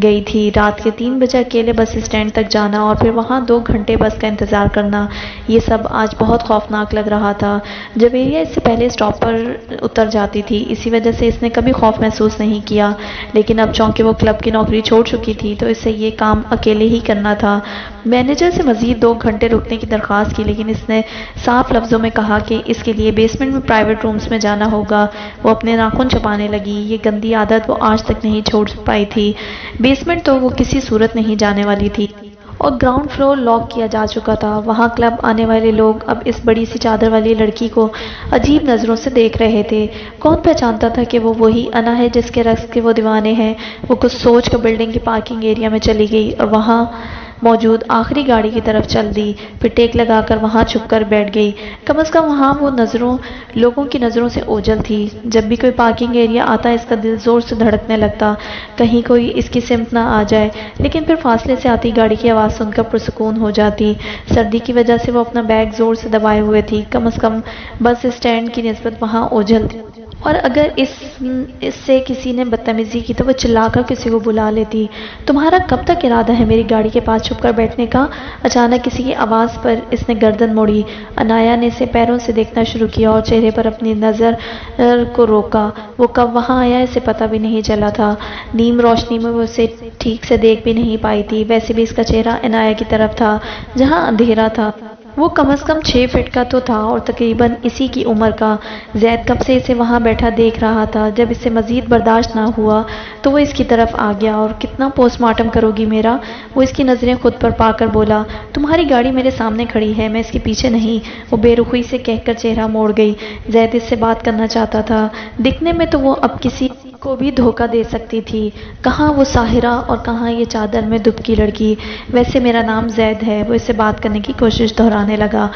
گئی تھی۔ رات کے 3 بجے اکیلے بس اسٹینڈ تک جانا اور پھر وہاں 2 گھنٹے بس کا انتظار کرنا، یہ سب آج بہت خوفناک لگ رہا تھا۔ جویریہ اس سے پہلے اسٹاپ پر اتر جاتی تھی، اسی وجہ سے اس نے کبھی خوف محسوس نہیں کیا، لیکن اب چونکہ وہ کلب کی نوکری چھوڑ چکی تھی تو اسے یہ کام اکیلے ہی کرنا تھا۔ مینیجر سے مزید 2 گھنٹے رکنے کی درخواست کی لیکن اس نے صاف لفظوں میں کہا کہ اس کے لیے بیسمنٹ میں پرائیویٹ رومز میں جانا ہوگا۔ وہ اپنے ناخن چھپانے لگی، یہ گندی عادت وہ آج تک نہیں چھوڑ پائی تھی۔ بیسمنٹ تو وہ کسی صورت نہیں جانے والی تھی اور گراؤنڈ فلور لاک کیا جا چکا تھا۔ وہاں کلب آنے والے لوگ اب اس بڑی سی چادر والی لڑکی کو عجیب نظروں سے دیکھ رہے تھے۔ کون پہچانتا تھا کہ وہ وہی انا ہے جس کے رقص کے وہ دیوانے ہیں؟ وہ کچھ سوچ کر بلڈنگ کے پارکنگ ایریا میں چلی گئی اور وہاں موجود آخری گاڑی کی طرف چل دی، پھر ٹیک لگا کر وہاں چھپ کر بیٹھ گئی۔ کم از کم وہاں وہ لوگوں کی نظروں سے اوجھل تھی۔ جب بھی کوئی پارکنگ ایریا آتا اس کا دل زور سے دھڑکنے لگتا، کہیں کوئی اس کی سمت نہ آ جائے، لیکن پھر فاصلے سے آتی گاڑی کی آواز سن کر پرسکون ہو جاتی۔ سردی کی وجہ سے وہ اپنا بیگ زور سے دبائے ہوئے تھی، کم از کم بس اسٹینڈ کی نسبت وہاں اوجھل تھی، اور اگر اس سے کسی نے بدتمیزی کی تو وہ چلا کر کسی کو بلا لیتی۔ تمہارا کب تک ارادہ ہے میری گاڑی کے پاس چھپ کر بیٹھنے کا؟ اچانک کسی کی آواز پر اس نے گردن موڑی۔ انایا نے اسے پیروں سے دیکھنا شروع کیا اور چہرے پر اپنی نظر کو روکا۔ وہ کب وہاں آیا اسے پتہ بھی نہیں چلا تھا۔ نیم روشنی میں وہ اسے ٹھیک سے دیکھ بھی نہیں پائی تھی، ویسے بھی اس کا چہرہ انایا کی طرف تھا جہاں اندھیرا تھا۔ وہ کم از کم 6 فٹ کا تو تھا اور تقریباً اسی کی عمر کا۔ زید کب سے اسے وہاں بیٹھا دیکھ رہا تھا۔ جب اسے مزید برداشت نہ ہوا تو وہ اس کی طرف آ گیا۔ اور کتنا پوسٹ مارٹم کرو گی میرا؟ وہ اس کی نظریں خود پر پا کر بولا۔ تمہاری گاڑی میرے سامنے کھڑی ہے، میں اس کے پیچھے نہیں۔ وہ بے رخی سے کہہ کر چہرہ موڑ گئی۔ زید اس سے بات کرنا چاہتا تھا، دکھنے میں تو وہ اب کسی کو بھی دھوکہ دے سکتی تھی، کہاں وہ ساحرہ اور کہاں یہ چادر میں دبکی لڑکی۔ ویسے میرا نام زید ہے، وہ اس سے بات کرنے کی کوشش دہرانے لگا۔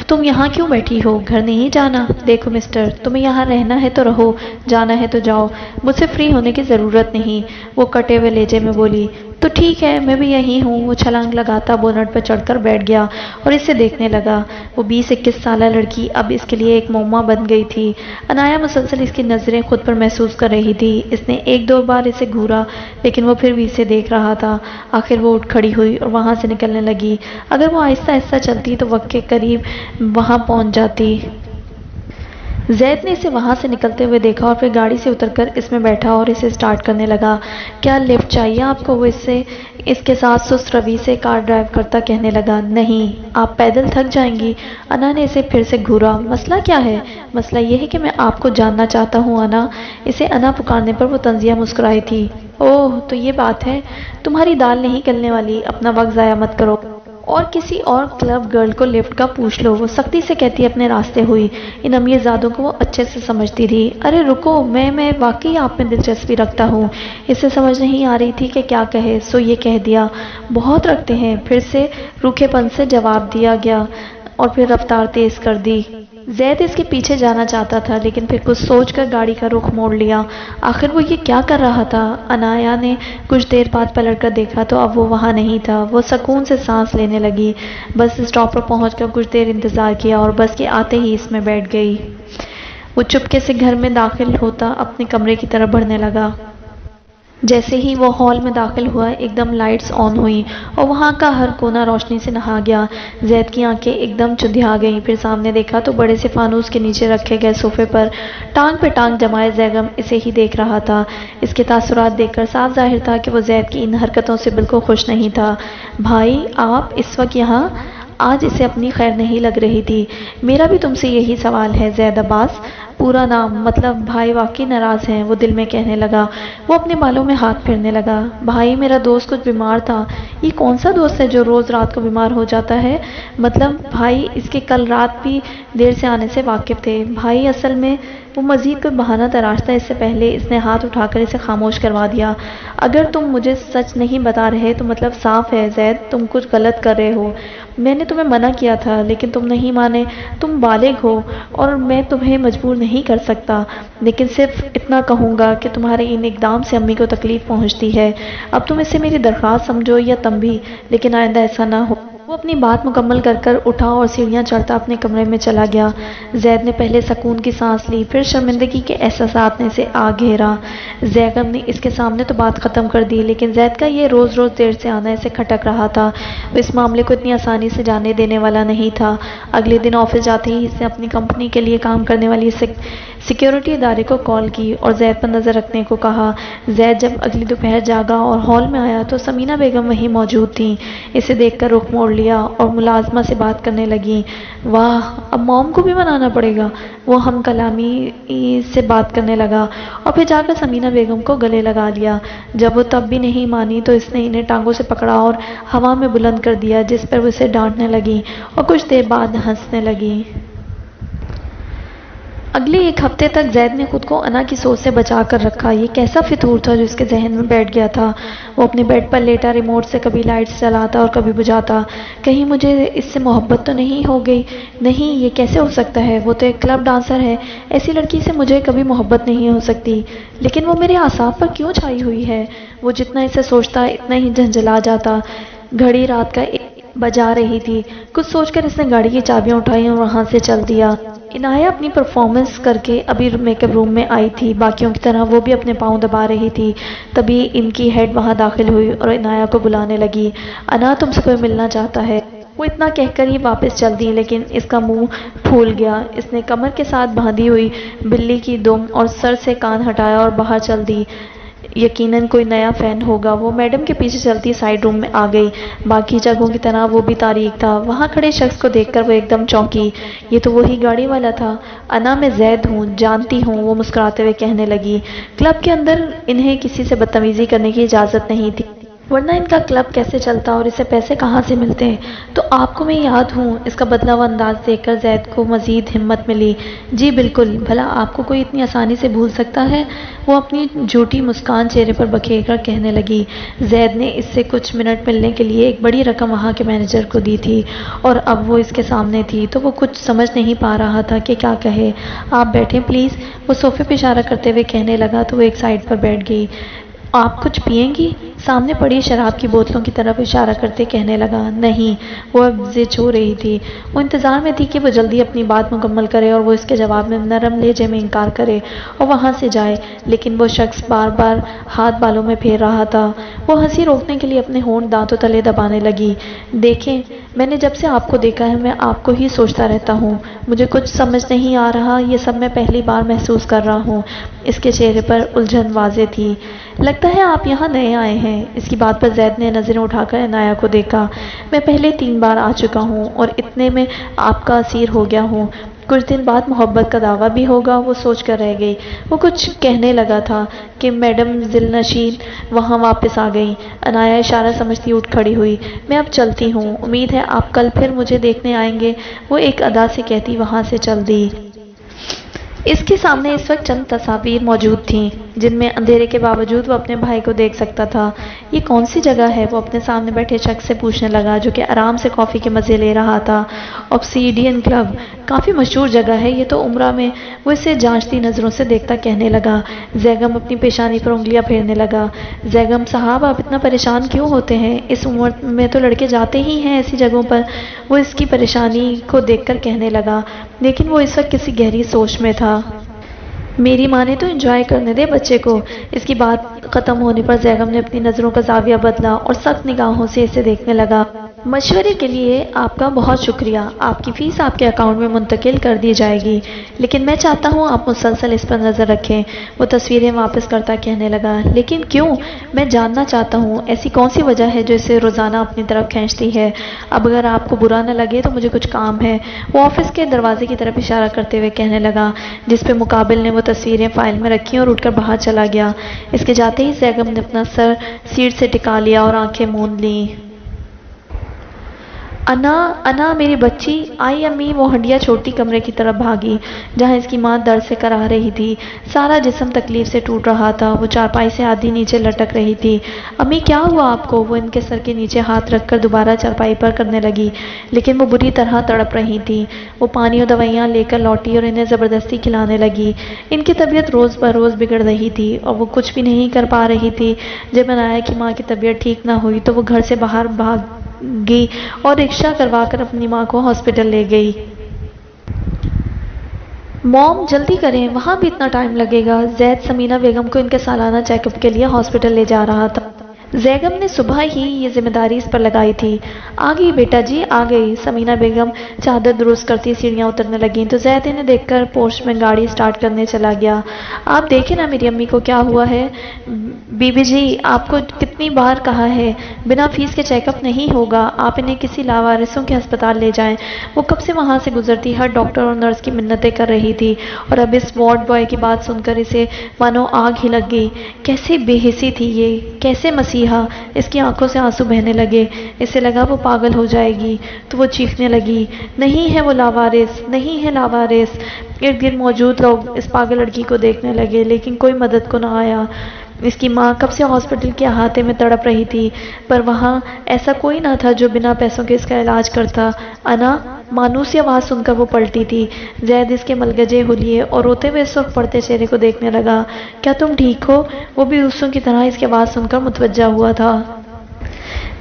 تم یہاں کیوں بیٹھی ہو؟ گھر نہیں جانا؟ دیکھو مسٹر، تمہیں یہاں رہنا ہے تو رہو، جانا ہے تو جاؤ، مجھ سے فری ہونے کی ضرورت نہیں۔ وہ کٹے ہوئے لہجے میں بولی۔ تو ٹھیک ہے، میں بھی یہی ہوں۔ وہ چھلانگ لگاتا بونٹ پر چڑھ کر بیٹھ گیا اور اسے دیکھنے لگا۔ وہ 20-21 سالہ لڑکی اب اس کے لیے ایک معمہ بن گئی تھی۔ انایا مسلسل اس کی نظریں خود پر محسوس کر رہی تھی۔ اس نے 1-2 بار اسے گھورا لیکن وہ پھر بھی اسے دیکھ رہا تھا۔ آخر وہ اٹھ کھڑی ہوئی اور وہاں سے نکلنے لگی۔ اگر وہ آہستہ آہستہ چلتی تو وقت کے قریب وہاں پہنچ جاتی۔ زید نے اسے وہاں سے نکلتے ہوئے دیکھا اور پھر گاڑی سے اتر کر اس میں بیٹھا اور اسے سٹارٹ کرنے لگا۔ کیا لفٹ چاہیے آپ کو؟ وہ اس کے ساتھ سست روی سے کار ڈرائیو کرتا کہنے لگا۔ نہیں، آپ پیدل تھک جائیں گی۔ انا نے اسے پھر سے گھورا۔ مسئلہ کیا ہے؟ مسئلہ یہ ہے کہ میں آپ کو جاننا چاہتا ہوں انا۔ اسے انا پکارنے پر وہ طنزیہ مسکرائی تھی۔ اوہ، تو یہ بات ہے، تمہاری دال نہیں گلنے والی، اپنا وقت ضائع مت کرو۔ اور کسی اور کلب گرل کو لفٹ کا پوچھ لو، وہ سختی سے کہتی اپنے راستے ہوئی۔ ان امیر زادوں کو وہ اچھے سے سمجھتی تھی۔ ارے رکو، میں واقعی آپ میں دلچسپی رکھتا ہوں۔ اسے سمجھ نہیں آ رہی تھی کہ کیا کہے، سو یہ کہہ دیا، بہت رکھتے ہیں۔ پھر سے روکھے پن سے جواب دیا گیا اور پھر رفتار تیز کر دی۔ زید اس کے پیچھے جانا چاہتا تھا لیکن پھر کچھ سوچ کر گاڑی کا رخ موڑ لیا۔ آخر وہ یہ کیا کر رہا تھا؟ انایا نے کچھ دیر بعد پلٹ کر دیکھا تو اب وہ وہاں نہیں تھا۔ وہ سکون سے سانس لینے لگی۔ بس اسٹاپ پر پہنچ کر کچھ دیر انتظار کیا اور بس کے آتے ہی اس میں بیٹھ گئی۔ وہ چپکے سے گھر میں داخل ہوتا اپنے کمرے کی طرف بڑھنے لگا۔ جیسے ہی وہ ہال میں داخل ہوا ایک دم لائٹس آن ہوئیں اور وہاں کا ہر کونا روشنی سے نہا گیا۔ زید کی آنکھیں ایک دم چندھیا گئیں۔ پھر سامنے دیکھا تو بڑے سے فانوس کے نیچے رکھے گئے صوفے پر ٹانگ پہ ٹانگ جمائے زیغم اسے ہی دیکھ رہا تھا۔ اس کے تاثرات دیکھ کر صاف ظاہر تھا کہ وہ زید کی ان حرکتوں سے بالکل خوش نہیں تھا۔ بھائی آپ اس وقت یہاں؟ آج اسے اپنی خیر نہیں لگ رہی تھی۔ میرا بھی تم سے یہی سوال ہے زید عباس، پورا نام؟ مطلب بھائی واقعی ناراض ہیں، وہ دل میں کہنے لگا۔ وہ اپنے بالوں میں ہاتھ پھیرنے لگا۔ بھائی میرا دوست کچھ بیمار تھا۔ یہ کون سا دوست ہے جو روز رات کو بیمار ہو جاتا ہے؟ مطلب بھائی اس کے کل رات بھی دیر سے آنے سے واقف تھے۔ بھائی اصل میں وہ مزید کوئی بہانہ تراشتا اس سے پہلے اس نے ہاتھ اٹھا کر اسے خاموش کروا دیا۔ اگر تم مجھے سچ نہیں بتا رہے تو مطلب صاف ہے زید، تم کچھ غلط کر رہے ہو۔ میں نے تمہیں منع کیا تھا لیکن تم نہیں مانے۔ تم بالغ ہو اور میں تمہیں مجبور نہیں کر سکتا، لیکن صرف اتنا کہوں گا کہ تمہارے ان اقدام سے امی کو تکلیف پہنچتی ہے۔ اب تم اسے میری درخواست سمجھو یا تنبیہ، لیکن آئندہ ایسا نہ ہو۔ وہ اپنی بات مکمل کر کر اٹھا اور سیڑھیاں چڑھتا اپنے کمرے میں چلا گیا۔ زید نے پہلے سکون کی سانس لی، پھر شرمندگی کے احساسات نے اسے آ گھیرا۔ زیغم نے اس کے سامنے تو بات ختم کر دی لیکن زید کا یہ روز روز دیر سے آنا اسے کھٹک رہا تھا۔ وہ اس معاملے کو اتنی آسانی سے جانے دینے والا نہیں تھا۔ اگلے دن آفس جاتے ہی اس نے اپنی کمپنی کے لیے کام کرنے والی سیکیورٹی ادارے کو کال کی اور زید پر نظر رکھنے کو کہا۔ زید جب اگلی دوپہر جاگا اور ہال میں آیا تو سمینہ بیگم وہیں موجود تھیں۔ اسے دیکھ کر رخ موڑ لیا اور ملازمہ سے بات کرنے لگیں۔ واہ، اب موم کو بھی منانا پڑے گا۔ وہ ہم کلامی سے بات کرنے لگا اور پھر جا کر سمینہ بیگم کو گلے لگا لیا۔ جب وہ تب بھی نہیں مانی تو اس نے انہیں ٹانگوں سے پکڑا اور ہوا میں بلند کر دیا، جس پر وہ اسے ڈانٹنے لگیں اور کچھ دیر بعد ہنسنے لگیں۔ اگلے ایک ہفتے تک زید نے خود کو انا کی سوچ سے بچا کر رکھا۔ یہ کیسا فطور تھا جو اس کے ذہن میں بیٹھ گیا تھا؟ وہ اپنے بیڈ پر لیٹا ریموٹ سے کبھی لائٹس چلاتا اور کبھی بجھاتا۔ کہیں مجھے اس سے محبت تو نہیں ہو گئی؟ نہیں، یہ کیسے ہو سکتا ہے؟ وہ تو ایک کلب ڈانسر ہے، ایسی لڑکی سے مجھے کبھی محبت نہیں ہو سکتی۔ لیکن وہ میرے اعصاب پر کیوں چھائی ہوئی ہے؟ وہ جتنا اسے سوچتا اتنا ہی جھنجھلا جاتا۔ گھڑی رات کا 1 بجا رہی تھی۔ کچھ سوچ کر اس نے گاڑی کی چابیاں اٹھائی اور وہاں سے چل دیا۔ عنایہ اپنی پرفارمنس کر کے ابھی میک اپ روم میں آئی تھی، باقیوں کی طرح وہ بھی اپنے پاؤں دبا رہی تھی۔ تبھی ان کی ہیڈ وہاں داخل ہوئی اور عنایہ کو بلانے لگی۔ انا تم سے کوئی ملنا چاہتا ہے۔ وہ اتنا کہہ کر ہی واپس چل دی لیکن اس کا منہ پھول گیا۔ اس نے کمر کے ساتھ باندھی ہوئی بلی کی دم اور سر سے کان ہٹایا اور باہر چل دی۔ یقیناً کوئی نیا فین ہوگا۔ وہ میڈم کے پیچھے چلتی سائڈ روم میں آ گئی۔ باقی جگہوں کی طرح وہ بھی تاریک تھا۔ وہاں کھڑے شخص کو دیکھ کر وہ ایک دم چونکی۔ یہ تو وہی گاڑی والا تھا۔ انا میں زید ہوں، جانتی ہوں، وہ مسکراتے ہوئے کہنے لگی۔ کلب کے اندر انہیں کسی سے بدتمیزی کرنے کی اجازت نہیں تھی، ورنہ ان کا کلب کیسے چلتا اور اسے پیسے کہاں سے ملتے؟ تو آپ کو میں یاد ہوں؟ اس کا بدلا ہوا انداز دیکھ کر زید کو مزید ہمت ملی۔ جی بالکل، بھلا آپ کو کوئی اتنی آسانی سے بھول سکتا ہے؟ وہ اپنی جھوٹی مسکان چہرے پر بکھیر کر کہنے لگی۔ زید نے اس سے کچھ منٹ ملنے کے لیے ایک بڑی رقم وہاں کے مینیجر کو دی تھی اور اب وہ اس کے سامنے تھی تو وہ کچھ سمجھ نہیں پا رہا تھا کہ کیا کہے۔ آپ بیٹھیں پلیز، وہ صوفے پہ اشارہ کرتے ہوئے کہنے لگا تو وہ ایک سائڈ پر بیٹھ گئی۔ آپ کچھ پئیں گی؟ سامنے پڑی شراب کی بوتلوں کی طرف اشارہ کرتے کہنے لگا۔ نہیں، وہ اب ضد ہو رہی تھی۔ وہ انتظار میں تھی کہ وہ جلدی اپنی بات مکمل کرے اور وہ اس کے جواب میں نرم لہجے میں انکار کرے اور وہاں سے جائے، لیکن وہ شخص بار بار ہاتھ بالوں میں پھیر رہا تھا۔ وہ ہنسی روکنے کے لیے اپنے ہونٹ دانتوں تلے دبانے لگی۔ دیکھیں، میں نے جب سے آپ کو دیکھا ہے میں آپ کو ہی سوچتا رہتا ہوں۔ مجھے کچھ سمجھ نہیں آ رہا، یہ سب میں پہلی بار محسوس کر رہا ہوں۔ اس کے چہرے پر الجھن واضح تھی۔ لگتا ہے آپ یہاں نئے آئے ہیں۔ اس کی بات پر زید نے نظریں اٹھا کر عنایہ کو دیکھا۔ میں پہلے 3 بار آ چکا ہوں اور اتنے میں آپ کا اسیر ہو گیا ہوں۔ کچھ دن بعد محبت کا دعویٰ بھی ہوگا، وہ سوچ کر رہ گئی۔ وہ کچھ کہنے لگا تھا کہ میڈم ذل نشین وہاں واپس آ گئیں۔ عنایا اشارہ سمجھتی اٹھ کھڑی ہوئی۔ میں اب چلتی ہوں، امید ہے آپ کل پھر مجھے دیکھنے آئیں گے، وہ ایک ادا سے کہتی وہاں سے چل دی۔ اس کے سامنے اس وقت چند تصاویر موجود تھیں جن میں اندھیرے کے باوجود وہ اپنے بھائی کو دیکھ سکتا تھا۔ یہ کون سی جگہ ہے؟ وہ اپنے سامنے بیٹھے شخص سے پوچھنے لگا جو کہ آرام سے کافی کے مزے لے رہا تھا۔ آبسیڈین کلب، کافی مشہور جگہ ہے یہ تو عمرہ میں۔ وہ اسے جانچتی نظروں سے دیکھتا کہنے لگا۔ زیگم اپنی پیشانی پر انگلیاں پھیرنے لگا۔ زیگم صاحب آپ اتنا پریشان کیوں ہوتے ہیں؟ اس عمر میں تو لڑکے جاتے ہی ہیں ایسی جگہوں پر۔ وہ اس کی پریشانی کو دیکھ کر کہنے لگا، لیکن وہ اس وقت کسی گہری سوچ میں تھا۔ میری ماں نے تو انجوائے کرنے دے بچے کو۔ اس کی بات ختم ہونے پر زیگم نے اپنی نظروں کا زاویہ بدلا اور سخت نگاہوں سے اسے دیکھنے لگا۔ مشورے کے لیے آپ کا بہت شکریہ، آپ کی فیس آپ کے اکاؤنٹ میں منتقل کر دی جائے گی، لیکن میں چاہتا ہوں آپ مسلسل اس پر نظر رکھیں۔ وہ تصویریں واپس کرتا کہنے لگا، لیکن کیوں؟ میں جاننا چاہتا ہوں ایسی کون سی وجہ ہے جو اسے روزانہ اپنی طرف کھینچتی ہے۔ اب اگر آپ کو برا نہ لگے تو مجھے کچھ کام ہے۔ وہ آفس کے دروازے کی طرف اشارہ کرتے ہوئے کہنے لگا، جس پہ مقابل نے وہ تصویریں فائل میں رکھیں اور اٹھ کر باہر چلا گیا۔ اس کے جاتے ہی زیگم نے اپنا سر سیٹ سے ٹکا لیا اور آنکھیں موند لیں۔ انا میری بچی، آئی امی۔ وہ ہنڈیا چھوٹی کمرے کی طرف بھاگی جہاں اس کی ماں درد سے کراہ رہی تھی۔ سارا جسم تکلیف سے ٹوٹ رہا تھا۔ وہ چارپائی سے آدھی نیچے لٹک رہی تھی۔ امی کیا ہوا آپ کو؟ وہ ان کے سر کے نیچے ہاتھ رکھ کر دوبارہ چارپائی پر کرنے لگی، لیکن وہ بری طرح تڑپ رہی تھی۔ وہ پانی اور دوائیاں لے کر لوٹی اور انہیں زبردستی کھلانے لگی۔ ان کی طبیعت روز بروز بگڑ رہی تھی اور وہ کچھ بھی نہیں کر پا رہی تھی۔ جب عنایا کی ماں کی طبیعت ٹھیک نہ ہوئی تو وہ گھر سے باہر بھاگی اور رکشہ کروا کر اپنی ماں کو ہاسپٹل لے گئی۔ موم جلدی کریں، وہاں بھی اتنا ٹائم لگے گا۔ زید سمینہ بیگم کو ان کے سالانہ چیک اپ کے لیے ہاسپٹل لے جا رہا تھا۔ زیگم نے صبح ہی یہ ذمہ داری اس پر لگائی تھی۔ آ گئی بیٹا جی، آ گئی۔ سمینہ بیگم چادر درست کرتی سیڑھیاں اترنے لگیں تو زید انہیں دیکھ کر پورش میں گاڑی سٹارٹ کرنے چلا گیا۔ آپ دیکھیں نا میری امی کو کیا ہوا ہے۔ بی بی جی آپ کو کتنی بار کہا ہے بنا فیس کے چیک اپ نہیں ہوگا، آپ انہیں کسی لاوارثوں کے ہسپتال لے جائیں۔ وہ کب سے وہاں سے گزرتی ہر ڈاکٹر اور نرس کی منتیں کر رہی تھی اور اب اس وارڈ بوائے کی بات سن کر اسے مانو آگ ہی لگ گئی۔ کیسے بے حسی تھی یہ، کیسے مسیحا۔ اس کی آنکھوں سے آنسو بہنے لگے۔ اسے لگا وہ پاگل ہو جائے گی تو وہ چیخنے لگی، نہیں ہے وہ لاوارث، نہیں ہے لاوارث۔ ارد گرد موجود لوگ اس پاگل لڑکی کو دیکھنے لگے لیکن کوئی مدد کو نہ آیا۔ اس کی ماں کب سے ہاسپٹل کے احاطے میں تڑپ رہی تھی پر وہاں ایسا کوئی نہ تھا جو بنا پیسوں کے اس کا علاج کرتا۔ انا، مانوسی آواز سن کر وہ پلٹی تھی۔ زید اس کے ملگجے ہولیے اور روتے ہوئے سرخ پڑتے چہرے کو دیکھنے لگا۔ کیا تم ٹھیک ہو؟ وہ بھی دوسروں کی طرح اس کی آواز سن کر متوجہ ہوا تھا۔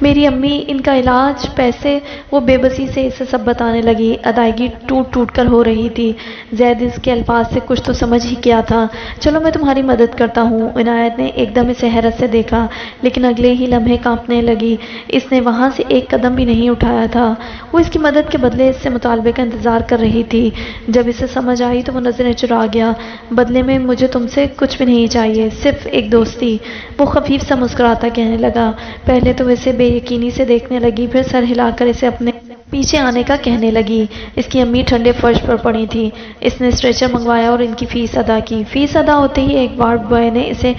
میری امی، ان کا علاج، پیسے۔ وہ بے بسی سے اسے سب بتانے لگی۔ ادائیگی ٹوٹ ٹوٹ کر ہو رہی تھی۔ زید اس کے الفاظ سے کچھ تو سمجھ ہی کیا تھا۔ چلو میں تمہاری مدد کرتا ہوں۔ عنایت نے ایک دم اسے حیرت سے دیکھا لیکن اگلے ہی لمحے کانپنے لگی۔ اس نے وہاں سے ایک قدم بھی نہیں اٹھایا تھا۔ وہ اس کی مدد کے بدلے اس سے مطالبے کا انتظار کر رہی تھی۔ جب اسے سمجھ آئی تو وہ نظریں چرا گیا۔ بدلے میں مجھے تم سے کچھ بھی نہیں چاہیے، صرف ایک دوستی۔ وہ خفیف سا مسکراتا کہنے لگا۔ پہلے تو اسے بے یقینی سے دیکھنے لگی، پھر سر ہلا کر اسے اپنے پیچھے آنے کا کہنے لگی۔ اس کی امی ٹھنڈے فرش پر پڑی تھی۔ اس نے اسٹریچر منگوایا اور ان کی فیس ادا کی۔ فیس ادا ہوتے ہی ایک وارڈ بوائے نے اسے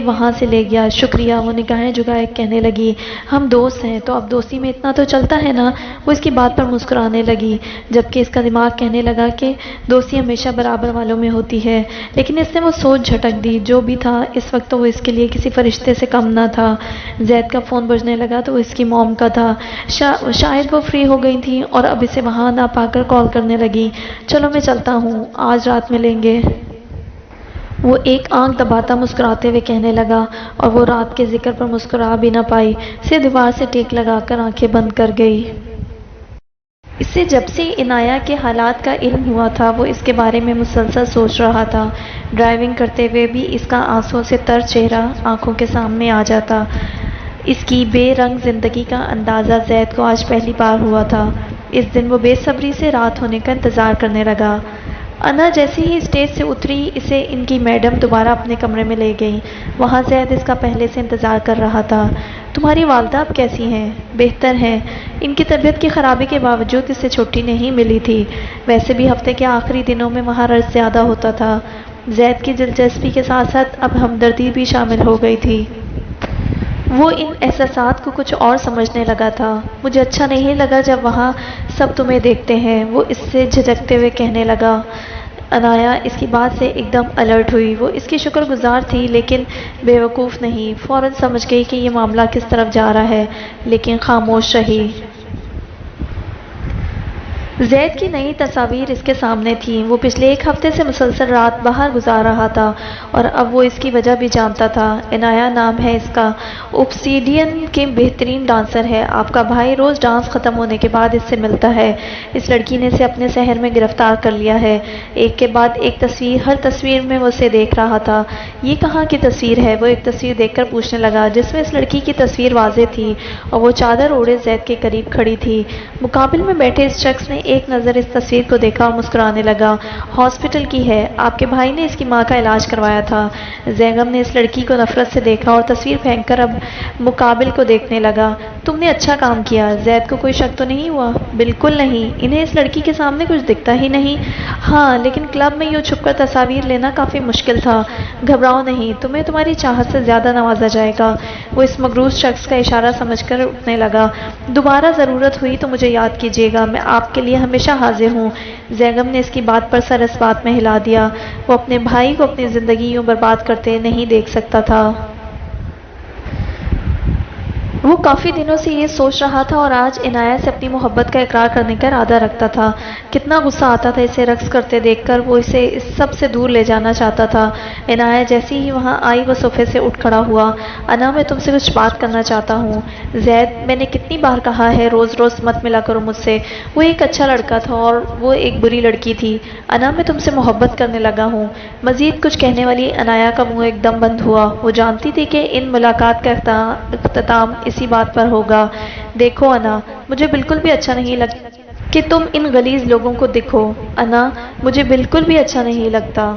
وہاں سے لے گیا۔ شکریہ، وہ نگاہیں جھکائے کہنے لگی۔ ہم دوست ہیں تو اب دوستی میں اتنا تو چلتا ہے نا۔ وہ اس کی بات پر مسکرانے لگی جبکہ اس کا دماغ کہنے لگا کہ دوستی ہمیشہ برابر والوں میں ہوتی ہے، لیکن اس نے وہ سوچ جھٹک دی۔ جو بھی تھا اس وقت تو وہ اس کے لیے کسی فرشتے سے کم نہ تھا۔ زید کا فون بجنے لگا تو اس کی موم کا تھا۔ شاید وہ فری ہو گئی تھی اور اب اسے وہاں نہ پا کر کال کرنے لگی۔ چلو میں چلتا ہوں، آج رات ملیں گے۔ وہ ایک آنکھ دباتا مسکراتے ہوئے کہنے لگا اور وہ رات کے ذکر پر مسکرا بھی نہ پائی، اسے دیوار سے ٹیک لگا کر آنکھیں بند کر گئی۔ اسے جب سے عنایا کے حالات کا علم ہوا تھا وہ اس کے بارے میں مسلسل سوچ رہا تھا۔ ڈرائیونگ کرتے ہوئے بھی اس کا آنسوں سے تر چہرہ آنکھوں کے سامنے آ جاتا۔ اس کی بے رنگ زندگی کا اندازہ زید کو آج پہلی بار ہوا تھا۔ اس دن وہ بے صبری سے رات ہونے کا انتظار کرنے لگا۔ انا جیسے ہی اسٹیج سے اتری اسے ان کی میڈم دوبارہ اپنے کمرے میں لے گئیں۔ وہاں زید اس کا پہلے سے انتظار کر رہا تھا۔ تمہاری والدہ اب کیسی ہیں؟ بہتر ہیں۔ ان کی طبیعت کی خرابی کے باوجود اسے چھٹی نہیں ملی تھی۔ ویسے بھی ہفتے کے آخری دنوں میں وہاں رش زیادہ ہوتا تھا۔ زید کی دلچسپی کے ساتھ ساتھ اب ہمدردی بھی شامل ہو گئی تھی۔ وہ ان احساسات کو کچھ اور سمجھنے لگا تھا۔ مجھے اچھا نہیں لگا جب وہاں سب تمہیں دیکھتے ہیں، وہ اس سے جھجکتے ہوئے کہنے لگا۔ انایا اس کی بات سے ایک دم الرٹ ہوئی۔ وہ اس کی شکر گزار تھی لیکن بیوقوف نہیں۔ فوراً سمجھ گئی کہ یہ معاملہ کس طرف جا رہا ہے، لیکن خاموش رہی۔ زید کی نئی تصاویر اس کے سامنے تھیں۔ وہ پچھلے ایک ہفتے سے مسلسل رات باہر گزار رہا تھا اور اب وہ اس کی وجہ بھی جانتا تھا۔ عنایہ نام ہے اس کا، اوبسیڈین کے بہترین ڈانسر ہے۔ آپ کا بھائی روز ڈانس ختم ہونے کے بعد اس سے ملتا ہے۔ اس لڑکی نے اسے اپنے شہر میں گرفتار کر لیا ہے۔ ایک کے بعد ایک تصویر، ہر تصویر میں وہ اسے دیکھ رہا تھا۔ یہ کہاں کی تصویر ہے؟ وہ ایک تصویر دیکھ کر پوچھنے لگا جس میں اس لڑکی کی تصویر واضح تھی اور وہ چادر اوڑھے زید کے قریب کھڑی تھی۔ مقابل میں بیٹھے اس شخص نے ایک نظر اس تصویر کو دیکھا اور مسکرانے لگا۔ ہاسپٹل کی ہے، آپ کے بھائی نے اس کی ماں کا علاج کروایا تھا۔ زیغم نے اس لڑکی کو نفرت سے دیکھا اور تصویر پھینک کر اب مقابل کو دیکھنے لگا۔ تم نے اچھا کام کیا۔ زید کو کوئی شک تو نہیں ہوا؟ بالکل نہیں، انہیں اس لڑکی کے سامنے کچھ دکھتا ہی نہیں۔ ہاں لیکن کلب میں یوں چھپ کر تصاویر لینا کافی مشکل تھا۔ گھبراؤ نہیں، تمہیں تمہاری چاہت سے زیادہ نوازا جائے گا۔ وہ اس مغروض شخص کا اشارہ سمجھ کر اٹھنے لگا۔ دوبارہ ضرورت ہوئی تو مجھے یاد کیجیے گا، میں آپ کے لیے ہمیشہ حاضر ہوں۔ زیغم نے اس کی بات پر سر اس بات میں ہلا دیا۔ وہ اپنے بھائی کو اپنی زندگی یوں برباد کرتے نہیں دیکھ سکتا تھا۔ وہ کافی دنوں سے یہ سوچ رہا تھا اور آج عنایہ سے اپنی محبت کا اقرار کرنے کا ارادہ رکھتا تھا۔ کتنا غصہ آتا تھا اسے رقص کرتے دیکھ کر، وہ اسے اس سب سے دور لے جانا چاہتا تھا۔ عنایہ جیسے ہی وہاں آئی وہ صوفے سے اٹھ کھڑا ہوا۔ انا میں تم سے کچھ بات کرنا چاہتا ہوں۔ زید، میں نے کتنی بار کہا ہے روز روز مت ملا کرو مجھ سے۔ وہ ایک اچھا لڑکا تھا اور وہ ایک بری لڑکی تھی۔ انا میں تم سے محبت کرنے لگا ہوں۔ مزید کچھ کہنے والی عنایہ کا منہ ایک دم بند ہوا۔ وہ جانتی تھی کہ ان ملاقات کا اختتام اسی بات پر ہوگا۔ دیکھو انا، مجھے بالکل بھی اچھا نہیں لگتا کہ تم ان غلیظ لوگوں کو دکھو۔ انا، مجھے بالکل بھی اچھا نہیں لگتا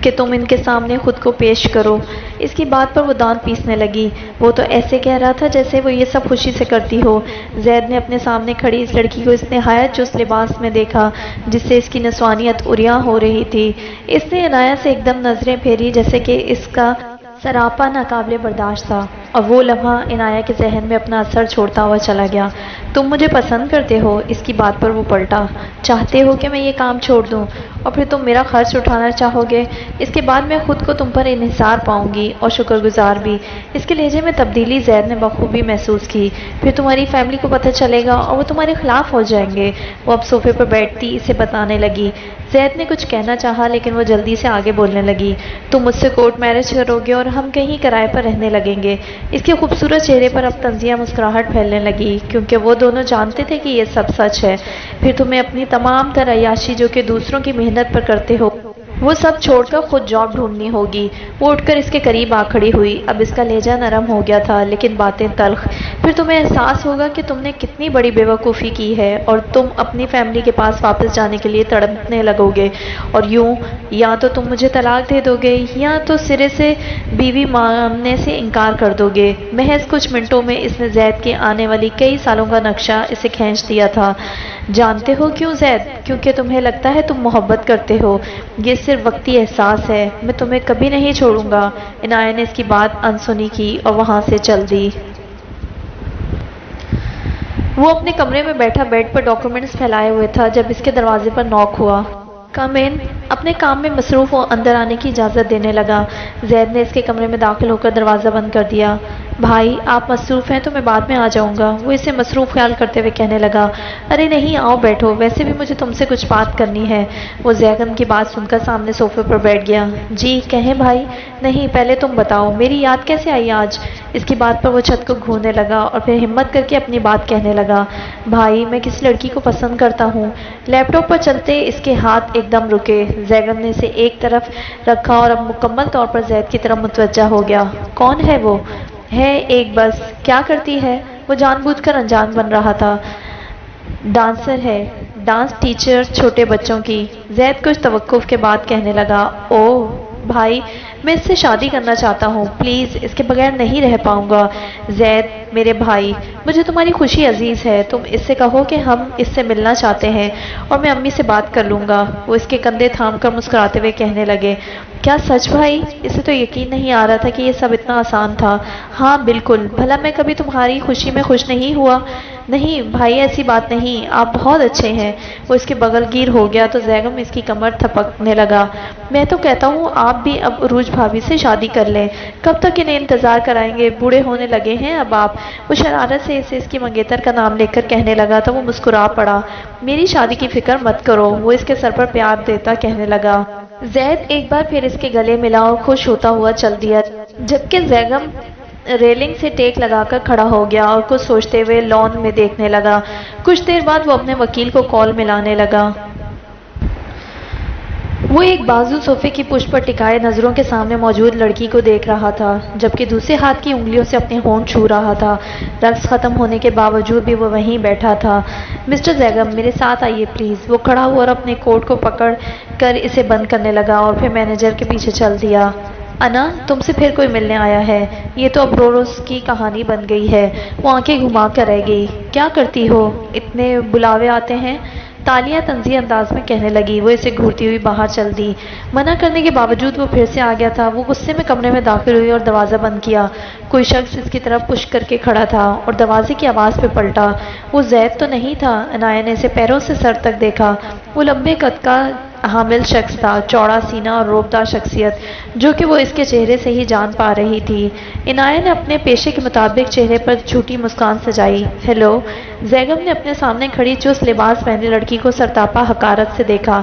کہ تم ان کے سامنے خود کو پیش کرو۔ اس کی بات پر وہ دانت پیسنے لگی۔ وہ تو ایسے کہہ رہا تھا جیسے وہ یہ سب خوشی سے کرتی ہو۔ زید نے اپنے سامنے کھڑی اس لڑکی کو اس نہایت چست لباس میں دیکھا جس سے اس کی نسوانیت عریاں ہو رہی تھی۔ اس نے عنایہ سے ایک دم نظریں پھیری جیسے کہ اس کا سراپا ناقابل برداشت تھا، اور وہ لمحہ عنایہ کے ذہن میں اپنا اثر چھوڑتا ہوا چلا گیا۔ تم مجھے پسند کرتے ہو؟ اس کی بات پر وہ پلٹا۔ چاہتے ہو کہ میں یہ کام چھوڑ دوں اور پھر تم میرا خرچ اٹھانا چاہو گے؟ اس کے بعد میں خود کو تم پر انحصار پاؤں گی اور شکر گزار بھی۔ اس کے لہجے میں تبدیلی زید نے بخوبی محسوس کی۔ پھر تمہاری فیملی کو پتہ چلے گا اور وہ تمہارے خلاف ہو جائیں گے۔ وہ اب صوفے پر بیٹھتی اسے بتانے لگی۔ زید نے کچھ کہنا چاہا لیکن وہ جلدی سے آگے بولنے لگی۔ تم مجھ سے کورٹ میرج کرو گے اور ہم کہیں کرائے پر رہنے لگیں گے۔ اس کے خوبصورت چہرے پر اب طنزیہ مسکراہٹ پھیلنے لگی کیونکہ وہ دونوں جانتے تھے کہ یہ سب سچ ہے۔ پھر تمہیں اپنی تمام تر عیاشی جو کہ دوسروں کی محنت پر کرتے ہو وہ سب چھوڑ کر خود جاب ڈھونڈنی ہوگی۔ وہ اٹھ کر اس کے قریب آ کھڑی ہوئی۔ اب اس کا لہجہ نرم ہو گیا تھا لیکن باتیں تلخ۔ پھر تمہیں احساس ہوگا کہ تم نے کتنی بڑی بے وقوفی کی ہے اور تم اپنی فیملی کے پاس واپس جانے کے لیے تڑپنے لگو گے، اور یوں یا تو تم مجھے طلاق دے دو گے یا تو سرے سے بیوی ماننے سے انکار کر دو گے۔ محض کچھ منٹوں میں اس نے زید کے آنے والی کئی سالوں کا نقشہ اسے کھینچ دیا تھا۔ جانتے ہو کیوں زید؟ کیونکہ تمہیں لگتا ہے تم محبت کرتے ہو۔ یہ صرف وقتی احساس ہے، میں تمہیں کبھی نہیں چھوڑوں گا۔ عنایہ نے اس کی بات انسنی کی اور وہاں سے چل دی۔ وہ اپنے کمرے میں بیٹھا بیڈ پر ڈاکیومنٹس پھیلائے ہوئے تھا جب اس کے دروازے پر نوک ہوا۔ کم ان۔ اپنے کام میں مصروف و اندر آنے کی اجازت دینے لگا۔ زید نے اس کے کمرے میں داخل ہو کر دروازہ بند کر دیا۔ بھائی آپ مصروف ہیں تو میں بعد میں آ جاؤں گا، وہ اسے مصروف خیال کرتے ہوئے کہنے لگا۔ ارے نہیں، آؤ بیٹھو، ویسے بھی مجھے تم سے کچھ بات کرنی ہے۔ وہ زیغم کی بات سن کر سامنے صوفے پر بیٹھ گیا۔ جی کہیں بھائی۔ نہیں پہلے تم بتاؤ میری یاد کیسے آئی آج؟ اس کی بات پر وہ چھت کو گھورنے لگا اور پھر ہمت کر کے اپنی بات کہنے لگا۔ بھائی میں کس لڑکی کو پسند کرتا ہوں۔ لیپ ٹاپ پر چلتے اس کے ہاتھ ایک دم رکے۔ زیغم نے اسے ایک طرف رکھا اور اب مکمل طور پر زید کی طرف متوجہ ہو گیا۔ کون ہے وہ؟ ہے ایک بس۔ کیا کرتی ہے؟ وہ جان بوجھ کر انجان بن رہا تھا۔ ڈانسر ہے، ڈانس ٹیچر چھوٹے بچوں کی۔ زید کچھ توقف کے بعد کہنے لگا۔ اوہ بھائی میں اس سے شادی کرنا چاہتا ہوں، پلیز اس کے بغیر نہیں رہ پاؤں گا۔ زید میرے بھائی، مجھے تمہاری خوشی عزیز ہے، تم اس سے کہو کہ ہم اس سے ملنا چاہتے ہیں اور میں امی سے بات کر لوں گا۔ وہ اس کے کندھے تھام کر مسکراتے ہوئے کہنے لگے، کیا سچ بھائی؟ اسے تو یقین نہیں آ رہا تھا کہ یہ سب اتنا آسان تھا۔ ہاں بالکل، بھلا میں کبھی تمہاری خوشی میں خوش نہیں ہوا؟ نہیں بھائی، ایسی بات نہیں، آپ بہت اچھے ہیں۔ وہ اس کے بغل گیر ہو گیا تو زیغم اس کی کمر تھپکنے لگا۔ میں تو کہتا ہوں آپ بھی اب عروج بھابھی سے شادی کر لیں، کب تک انہیں انتظار کرائیں گے؟ بوڑھے ہونے لگے ہیں اب آپ۔ وہ شرارت سے اسے اس کی منگیتر کا نام لے کر کہنے لگا تو وہ مسکرا پڑا۔ میری شادی کی فکر مت کرو، وہ اس کے سر پر پیار دیتا کہنے لگا۔ زید ایک بار پھر اس کے گلے ملا اور خوش ہوتا ہوا چل دیا، جبکہ زیغم ریلنگ سے ٹیک لگا کر کھڑا ہو گیا اور کچھ سوچتے ہوئے لان میں دیکھنے لگا۔ کچھ دیر بعد وہ اپنے وکیل کو کال ملانے لگا۔ وہ ایک بازو صوفے کی پشت پر ٹکائے نظروں کے سامنے موجود لڑکی کو دیکھ رہا تھا، جبکہ دوسرے ہاتھ کی انگلیوں سے اپنے ہونٹ چھو رہا تھا۔ رقص ختم ہونے کے باوجود بھی وہ وہیں بیٹھا تھا۔ مسٹر زیغم میرے ساتھ آئیے پلیز۔ وہ کھڑا ہوا اور اپنے کوٹ کو پکڑ کر اسے بند کرنے لگا اور پھر مینیجر کے پیچھے چل دیا۔ انا، تم سے پھر کوئی ملنے آیا ہے؟ یہ تو اب روز کی کہانی بن گئی ہے۔ وہ آنکھیں گھما کر رہ گئی۔ کیا کرتی ہو؟ اتنے بلاوے آتے ہیں؟ تالیاں طنزی انداز میں کہنے لگی۔ وہ اسے گھورتی ہوئی باہر چل دی۔ منع کرنے کے باوجود وہ پھر سے آ گیا تھا۔ وہ غصے میں کمرے میں داخل ہوئی اور دروازہ بند کیا۔ کوئی شخص اس کی طرف پش کر کے کھڑا تھا اور دروازے کی آواز پہ پلٹا۔ وہ زید تو نہیں تھا؟ عنایہ نے اسے پیروں سے سر تک دیکھا۔ وہ لمبے قد کا حامل شخص تھا، چوڑا سینہ اور روبدار شخصیت، جو کہ وہ اس کے چہرے سے ہی جان پا رہی تھی۔ عنایہ نے اپنے پیشے کے مطابق چہرے پر جھوٹی مسکان سجائی۔ ہیلو۔ زیغم نے اپنے سامنے کھڑی چست لباس پہنے لڑکی کو سرتاپا حقارت سے دیکھا۔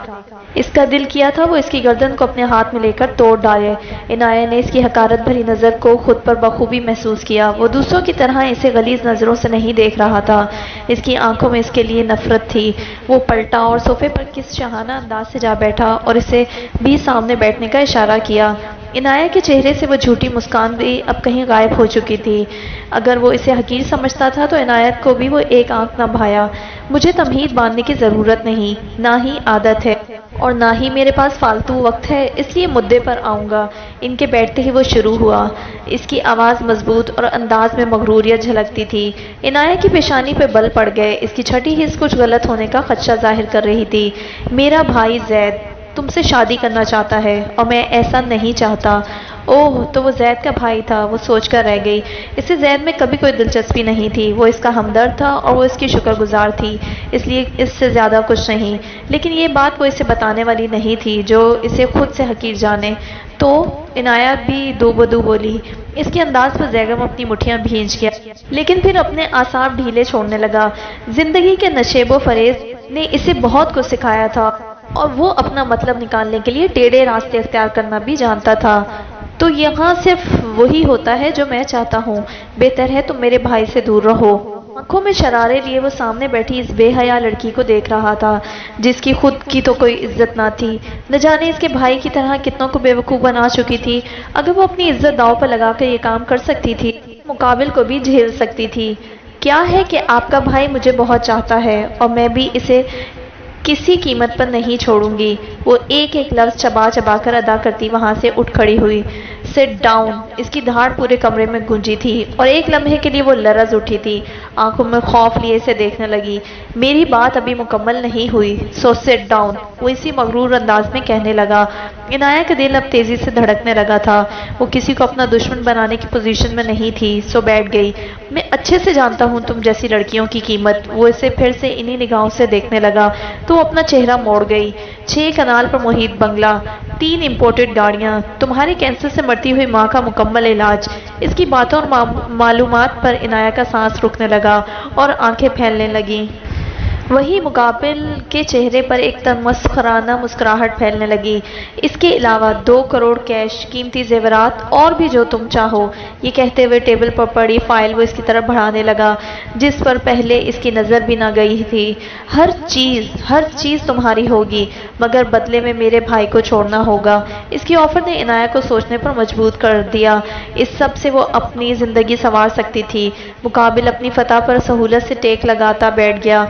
اس کا دل کیا تھا وہ اس کی گردن کو اپنے ہاتھ میں لے کر توڑ ڈالے۔ عنایہ نے اس کی حقارت بھری نظر کو خود پر بخوبی محسوس کیا۔ وہ دوسروں کی طرح اسے غلیظ نظروں سے نہیں دیکھ رہا تھا، اس کی آنکھوں میں اس کے لیے نفرت تھی۔ وہ پلٹا اور صوفے پر کس شاہانہ انداز سے جا بیٹھا اور اسے بھی سامنے بیٹھنے کا اشارہ کیا۔ عنایہ کے چہرے سے وہ جھوٹی مسکان بھی اب کہیں غائب ہو چکی تھی۔ اگر وہ اسے حقیر سمجھتا تھا تو عنایت کو بھی وہ ایک آنکھ نہ بھایا۔ مجھے تمہید باندھنے کی ضرورت نہیں، نہ ہی عادت ہے، اور نہ ہی میرے پاس فالتو وقت ہے، اس لیے مدعے پر آؤں گا۔ ان کے بیٹھتے ہی وہ شروع ہوا۔ اس کی آواز مضبوط اور انداز میں مغروریت جھلکتی تھی۔ عنایہ کی پیشانی پہ بل پڑ گئے۔ اس کی چھٹی حس کچھ غلط ہونے کا خدشہ ظاہر کر رہی تھی۔ میرا بھائی زید تم سے شادی کرنا چاہتا ہے اور میں ایسا نہیں چاہتا۔ اوہ، تو وہ زید کا بھائی تھا۔ وہ سوچ کر رہ گئی۔ اسے زید میں کبھی کوئی دلچسپی نہیں تھی۔ وہ اس کا ہمدرد تھا اور وہ اس کی شکر گزار تھی، اس لیے اس سے زیادہ کچھ نہیں۔ لیکن یہ بات وہ اسے بتانے والی نہیں تھی جو اسے خود سے حقیر جانے۔ تو عنایہ بھی دو بدو بولی۔ اس کے انداز پر زیغم اپنی مٹھیاں بھینچ گیا، لیکن پھر اپنے اعصاب ڈھیلے چھوڑنے لگا۔ زندگی کے نشیب و فریب نے اسے بہت کچھ سکھایا تھا اور وہ اپنا مطلب نکالنے کے لیے ٹیڑھے راستے اختیار کرنا بھی جانتا تھا۔ تو یہاں صرف وہی ہوتا ہے جو میں چاہتا ہوں۔ بہتر ہے تم میرے بھائی سے دور رہو۔ آنکھوں میں شرارے لیے وہ سامنے بیٹھی اس بے حیا لڑکی کو دیکھ رہا تھا، جس کی خود کی تو کوئی عزت نہ تھی۔ نہ جانے اس کے بھائی کی طرح کتنوں کو بیوقوف بنا چکی تھی۔ اگر وہ اپنی عزت داؤ پر لگا کر یہ کام کر سکتی تھی، مقابل کو بھی جھیل سکتی تھی۔ کیا ہے کہ آپ کا بھائی مجھے بہت چاہتا ہے اور میں بھی اسے کسی قیمت پر نہیں چھوڑوں گی۔ وہ ایک ایک لفظ چبا چبا کر ادا کرتی وہاں سے اٹھ کھڑی ہوئی۔ Sit down. اس کی دھاڑ پورے کمرے میں گونجی تھی اور ایک لمحے کے لیے وہ لرز اٹھی تھی، آنکھوں میں خوف لیے اسے دیکھنے لگی۔ میری بات ابھی مکمل نہیں ہوئی، سو سٹ ڈاؤن، وہ اسی مغرور انداز میں کہنے لگا۔ عنایہ کا دل اب تیزی سے دھڑکنے لگا تھا۔ وہ کسی کو اپنا دشمن بنانے کی پوزیشن میں نہیں تھی، سو بیٹھ گئی۔ میں اچھے سے جانتا ہوں تم جیسی لڑکیوں کی قیمت۔ وہ اسے پھر سے انہی نگاہوں سے دیکھنے لگا تو وہ اپنا چہرہ موڑ گئی۔ 6 کنال پر محیط بنگلہ، 3 امپورٹڈ گاڑیاں، تمہاری کینسر سے مرتی ہوئی ماں کا مکمل علاج۔ اس کی باتوں اور معلومات پر عنایہ کا سانس رکنے لگا اور آنکھیں پھیلنے لگیں۔ وہی مقابل کے چہرے پر ایک تمسخرانہ مسکراہٹ پھیلنے لگی۔ اس کے علاوہ 2 کروڑ کیش، قیمتی زیورات اور بھی جو تم چاہو۔ یہ کہتے ہوئے ٹیبل پر پڑی فائل وہ اس کی طرف بڑھانے لگا، جس پر پہلے اس کی نظر بھی نہ گئی تھی۔ ہر چیز تمہاری ہوگی، مگر بدلے میں میرے بھائی کو چھوڑنا ہوگا۔ اس کی آفر نے عنایہ کو سوچنے پر مجبور کر دیا۔ اس سب سے وہ اپنی زندگی سنوار سکتی تھی۔ مقابل اپنی فتح پر سہولت سے ٹیک لگاتا بیٹھ گیا۔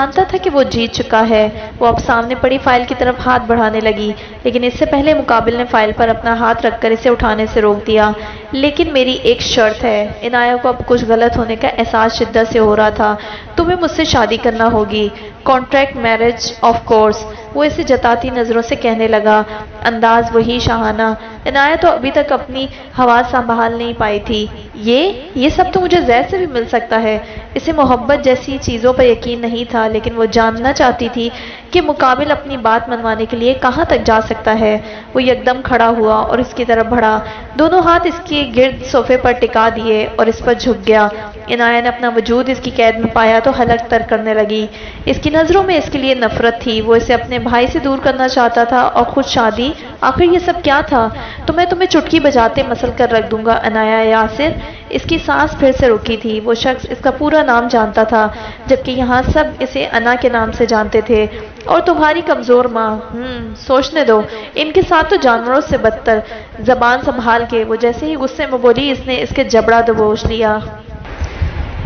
جانتا تھا کہ وہ جیت چکا ہے۔ وہ اب سامنے پڑی فائل کی طرف ہاتھ بڑھانے لگی، لیکن اس سے پہلے مقابل نے فائل پر اپنا ہاتھ رکھ کر اسے اٹھانے سے روک دیا۔ لیکن میری ایک شرط ہے۔ عنایہ کو اب کچھ غلط ہونے کا احساس شدت سے ہو رہا تھا۔ تمہیں مجھ سے شادی کرنا ہوگی، کانٹریکٹ میرج آف کورس، وہ اسے جتاتی نظروں سے کہنے لگا، انداز وہی شاہانہ۔ عنایہ تو ابھی تک اپنی حواس سنبھال نہیں پائی تھی۔ یہ سب تو مجھے زید سے بھی مل سکتا ہے۔ اسے محبت جیسی چیزوں پر یقین نہیں تھا، لیکن وہ جاننا چاہتی تھی کہ مقابل اپنی بات منوانے کے لیے کہاں تک جا سکتا ہے۔ وہ یکدم کھڑا ہوا اور اس کی طرف بڑھا، دونوں ہاتھ اس کے گرد صوفے پر ٹکا دیے اور اس پر جھک گیا۔ عنایہ نے اپنا وجود اس کی قید میں پایا تو حلق تر کرنے لگی۔ اس کی نظروں میں اس کے لیے نفرت تھی۔ وہ اسے اپنے بھائی سے دور کرنا چاہتا تھا، اور خود شادی، آخر یہ سب کیا تھا؟ تو میں تمہیں چٹکی بجاتے مسل کر رکھ دوں گا عنایہ یاسر۔ اس کی سانس پھر سے رکی تھی۔ وہ شخص اس کا پورا نام جانتا تھا، جبکہ یہاں سب اسے انا کے نام سے جانتے تھے۔ اور تمہاری کمزور ماں، سوچنے دو، ان کے ساتھ تو جانوروں سے بدتر۔ زبان سنبھال کے، وہ جیسے ہی غصے میں بولی، اس نے اس کے جبڑا دبوچ لیا۔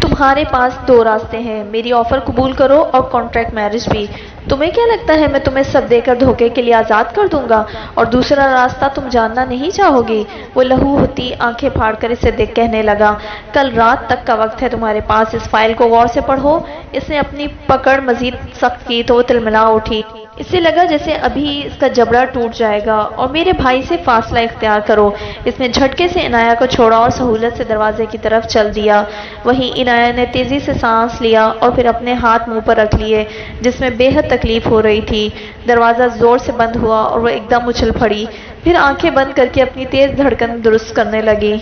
تمہارے پاس دو راستے ہیں، میری آفر قبول کرو اور کانٹریکٹ میرج بھی۔ تمہیں کیا لگتا ہے میں تمہیں سب دے کر دھوکے کے لیے آزاد کر دوں گا؟ اور دوسرا راستہ تم جاننا نہیں چاہو گی؟ وہ لہو ہوتی آنکھیں پھاڑ کر اسے دیکھ کہنے لگا، کل رات تک کا وقت ہے تمہارے پاس، اس فائل کو غور سے پڑھو۔ اس نے اپنی پکڑ مزید سخت کی تو وہ تلملا اٹھی۔ اسے لگا جیسے ابھی اس کا جبڑا ٹوٹ جائے گا۔ اور میرے بھائی سے فاصلہ اختیار کرو۔ اس نے جھٹکے سے عنایہ کو چھوڑا اور سہولت سے دروازے کی طرف چل دیا۔ وہیں عنایہ نے تیزی سے سانس لیا اور پھر اپنے ہاتھ منہ پر رکھ لیے، جس میں بے حد تکلیف ہو رہی تھی۔ دروازہ زور سے بند ہوا اور وہ ایک دم اچھل پڑی، پھر آنکھیں بند کر کے اپنی تیز دھڑکن درست کرنے لگی۔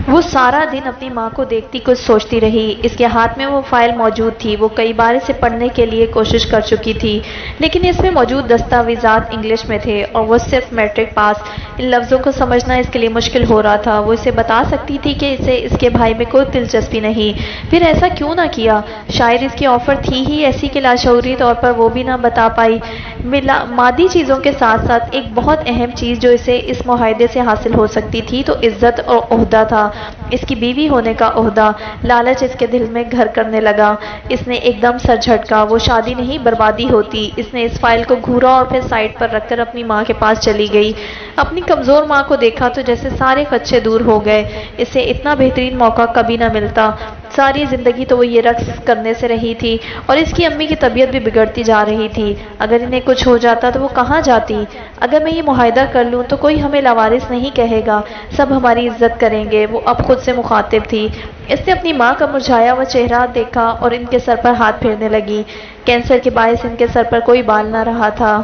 وہ سارا دن اپنی ماں کو دیکھتی کچھ سوچتی رہی۔ اس کے ہاتھ میں وہ فائل موجود تھی۔ وہ کئی بار اسے پڑھنے کے لیے کوشش کر چکی تھی، لیکن اس میں موجود دستاویزات انگلش میں تھے اور وہ صرف میٹرک پاس۔ ان لفظوں کو سمجھنا اس کے لیے مشکل ہو رہا تھا۔ وہ اسے بتا سکتی تھی کہ اسے اس کے بھائی میں کوئی دلچسپی نہیں، پھر ایسا کیوں نہ کیا؟ شاید اس کی آفر تھی ہی ایسی کہ لاشعوری طور پر وہ بھی نہ بتا پائی۔ مادی چیزوں کے ساتھ ساتھ ایک بہت اہم چیز جو اسے اس معاہدے سے حاصل ہو سکتی تھی تو عزت اور عہدہ تھا، اس کی بیوی ہونے کا عہدہ۔ لالچ اس کے دل میں گھر کرنے لگا۔ اس نے ایک دم سر جھٹکا۔ وہ شادی نہیں، بربادی ہوتی۔ اس نے اس فائل کو گھورا اور پھر سائڈ پر رکھ کر اپنی ماں کے پاس چلی گئی۔ اپنی کمزور ماں کو دیکھا تو جیسے سارے خدشے دور ہو گئے۔ اسے اتنا بہترین موقع کبھی نہ ملتا۔ ساری زندگی تو وہ یہ رقص کرنے سے رہی تھی، اور اس کی امی کی طبیعت بھی بگڑتی جا رہی تھی۔ اگر انہیں کچھ ہو جاتا تو وہ کہاں جاتی؟ اگر میں یہ معاہدہ کر لوں تو کوئی ہمیں لاوارث نہیں کہے گا، سب ہماری عزت کریں گے۔ وہ اب خود سے مخاطب تھی۔ اس نے اپنی ماں کا مرجھایا ہوا چہرہ دیکھا اور ان کے سر پر ہاتھ پھیرنے لگی۔ کینسر کے باعث ان کے سر پر کوئی بال نہ رہا تھا۔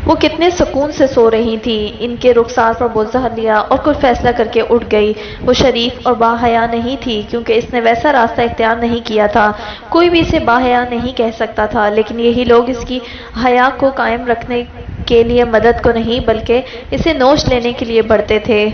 وہ کتنے سکون سے سو رہی تھی۔ ان کے رخسار پر بوسہ لیا اور کچھ فیصلہ کر کے اٹھ گئی۔ وہ شریف اور باحیا نہیں تھی، کیونکہ اس نے ویسا راستہ اختیار نہیں کیا تھا۔ کوئی بھی اسے باحیا نہیں کہہ سکتا تھا، لیکن یہی لوگ اس کی حیا کو قائم رکھنے کے لیے مدد کو نہیں بلکہ اسے نوچ لینے کے لیے بڑھتے تھے۔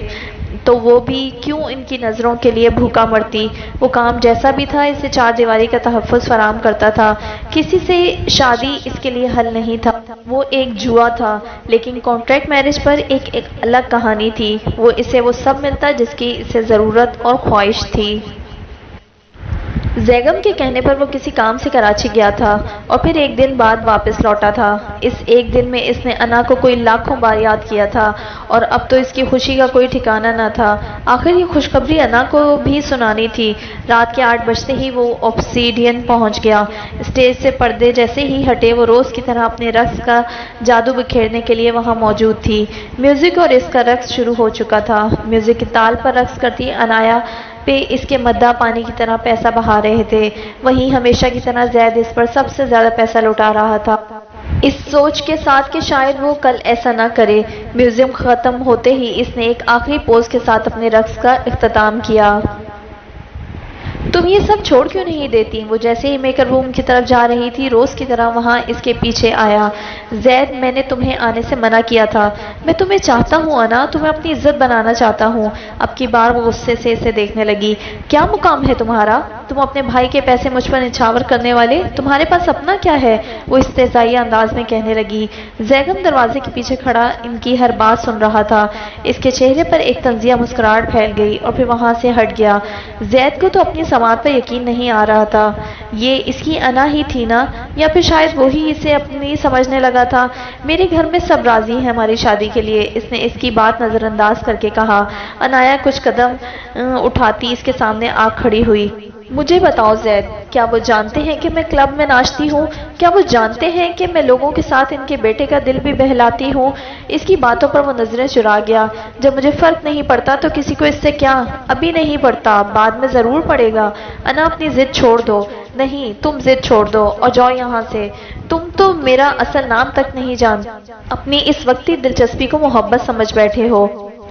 تو وہ بھی کیوں ان کی نظروں کے لیے بھوکا مرتی؟ وہ کام جیسا بھی تھا اسے چار دیواری کا تحفظ فراہم کرتا تھا۔ کسی سے شادی اس کے لیے حل نہیں تھا، وہ ایک جوا تھا۔ لیکن کانٹریکٹ میرج پر ایک الگ کہانی تھی۔ اسے وہ سب ملتا جس کی اسے ضرورت اور خواہش تھی۔ زیگم کے کہنے پر وہ کسی کام سے کراچی گیا تھا اور پھر ایک دن بعد واپس لوٹا تھا۔ اس ایک دن میں اس نے انا کو کوئی لاکھوں بار یاد کیا تھا، اور اب تو اس کی خوشی کا کوئی ٹھکانہ نہ تھا۔ آخر یہ خوشخبری انا کو بھی سنانی تھی۔ رات کے 8 بجتے ہی وہ اوبسیڈین پہنچ گیا۔ اسٹیج سے پردے جیسے ہی ہٹے وہ روز کی طرح اپنے رقص کا جادو بکھیرنے کے لیے وہاں موجود تھی۔ میوزک اور اس کا رقص شروع ہو چکا تھا۔ میوزک کی تال پر رقص کرتی عنایہ پہ اس کے مداح پانی کی طرح پیسہ بہا رہے تھے۔ وہیں ہمیشہ کی طرح زید اس پر سب سے زیادہ پیسہ لٹا رہا تھا، اس سوچ کے ساتھ کہ شاید وہ کل ایسا نہ کرے۔ میوزیم ختم ہوتے ہی اس نے ایک آخری پوز کے ساتھ اپنے رقص کا اختتام کیا۔ تم یہ سب چھوڑ کیوں نہیں دیتی؟ وہ جیسے ہی میکر روم کی طرف جا رہی تھی روز کی طرح وہاں اس کے پیچھے آیا۔ زید، میں نے تمہیں آنے سے منع کیا تھا۔ میں تمہیں چاہتا ہوں انا، تمہیں اپنی عزت بنانا چاہتا ہوں۔ اب کی بار وہ غصے سے اسے دیکھنے لگی۔ کیا مقام ہے تمہارا؟ تم اپنے بھائی کے پیسے مجھ پر نچھاور کرنے والے، تمہارے پاس اپنا کیا ہے؟ وہ استہزائی انداز میں کہنے لگی۔ زیگم دروازے کے پیچھے کھڑا ان کی ہر بات سن رہا تھا۔ اس کے چہرے پر ایک طنزیہ مسکراہٹ پھیل گئی اور پھر وہاں سے ہٹ گیا۔ زید کو تو اپنی سماعت پر یقین نہیں آ رہا تھا۔ یہ اس کی انا ہی تھی نا، یا پھر شاید وہی اسے اپنی سمجھنے لگا تھا۔ میرے گھر میں سب راضی ہیں ہماری شادی کے لیے، اس نے اس کی بات نظر انداز کر کے کہا۔ انایا کچھ قدم اٹھاتی اس کے سامنے آ کھڑی ہوئی۔ مجھے بتاؤ زید، کیا وہ جانتے ہیں کہ میں کلب میں ناچتی ہوں؟ کیا وہ جانتے ہیں کہ میں لوگوں کے ساتھ ان کے بیٹے کا دل بھی بہلاتی ہوں؟ اس کی باتوں پر وہ نظریں چرا گیا۔ جب مجھے فرق نہیں پڑتا تو کسی کو اس سے کیا؟ ابھی نہیں پڑتا، بعد میں ضرور پڑے گا۔ انا اپنی ضد چھوڑ دو۔ نہیں، تم ضد چھوڑ دو اور جاؤ یہاں سے۔ تم تو میرا اصل نام تک نہیں جانتے، اپنی اس وقتی دلچسپی کو محبت سمجھ بیٹھے ہو۔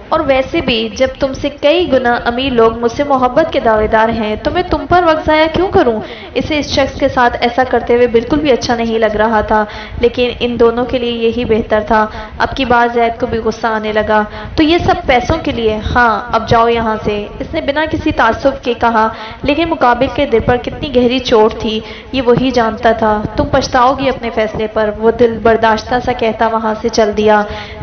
اور ویسے بھی جب تم سے کئی گنا امیر لوگ مجھ سے محبت کے دعوے دار ہیں تو میں تم پر وقت ضائع کیوں کروں؟ اسے اس شخص کے ساتھ ایسا کرتے ہوئے بالکل بھی اچھا نہیں لگ رہا تھا، لیکن ان دونوں کے لیے یہی بہتر تھا۔ اب کی بات زید کو بھی غصہ آنے لگا۔ تو یہ سب پیسوں کے لیے؟ ہاں، اب جاؤ یہاں سے، اس نے بنا کسی تعصب کے کہا، لیکن مقابل کے دل پر کتنی گہری چوٹ تھی یہ وہی جانتا تھا۔ تم پچھتاؤ گی اپنے فیصلے پر، وہ دل برداشتہ سا کہتا وہاں سے چل دیا۔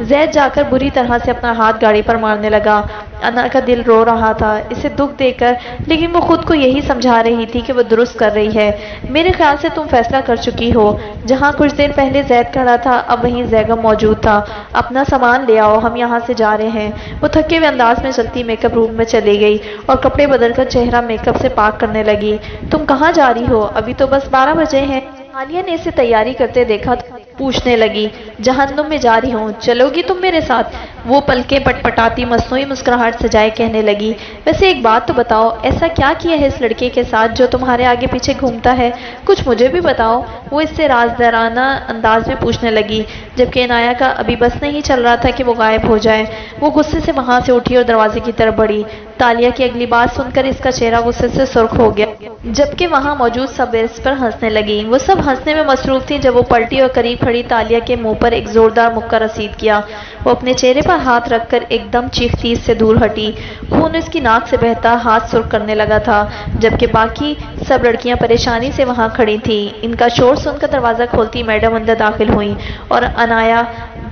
زید جا کر بری طرح سے اپنا ہاتھ گاڑی پر مارنے لگا۔ انا کا دل رو رہا تھا اسے دکھ دے کر، لیکن وہ خود کو یہی سمجھا رہی تھی کہ وہ درست کر رہی ہے۔ میرے خیال سے تم فیصلہ کر چکی ہو۔ جہاں کچھ دیر پہلے زید کھڑا تھا اب وہیں زیگم موجود تھا۔ اپنا سامان لے آؤ، ہم یہاں سے جا رہے ہیں۔ وہ تھکے ہوئے انداز میں چلتی میک اپ روم میں چلی گئی اور کپڑے بدل کر چہرہ میک اپ سے پاک کرنے لگی۔ تم کہاں جا رہی ہو؟ ابھی تو بس 12 بجے ہیں۔ عالیہ نے اسے تیاری کرتے دیکھا تو پوچھنے لگی، جہنم میں جا رہی ہوں، چلو گی تم میرے ساتھ؟ وہ پلکیں پٹ پٹاتی مصنوعی مسکراہٹ سجائے کہنے لگی، ویسے ایک بات تو بتاؤ، ایسا کیا کیا ہے اس لڑکے کے ساتھ جو تمہارے آگے پیچھے گھومتا ہے؟ کچھ مجھے بھی بتاؤ، وہ اس سے رازدارانہ انداز میں پوچھنے لگی، جبکہ عنایہ کا ابھی بس نہیں چل رہا تھا کہ وہ غائب ہو جائے۔ وہ غصے سے وہاں سے اٹھی اور دروازے کی طرف بڑھی۔ تالیہ کی اگلی بات سن کر اس کا چہرہ غصے سے سرخ ہو گیا، جبکہ وہاں موجود سب اس پر ہنسنے لگیں۔ وہ سب ہنسنے میں مصروف تھی جب وہ پلٹی اور قریب کھڑی تالیہ کے منہ پر ایک زوردار مکہ رسید کیا۔ وہ اپنے چہرے پر ہاتھ رکھ کر ایک دم چیختی اس سے دور ہٹی۔ خون اس کی ناک سے بہتا ہاتھ سرخ کرنے لگا تھا، جبکہ باقی سب لڑکیاں پریشانی سے وہاں کھڑی تھیں۔ ان کا شور سن کر دروازہ کھولتی میڈم اندر داخل ہوئیں اور عنایہ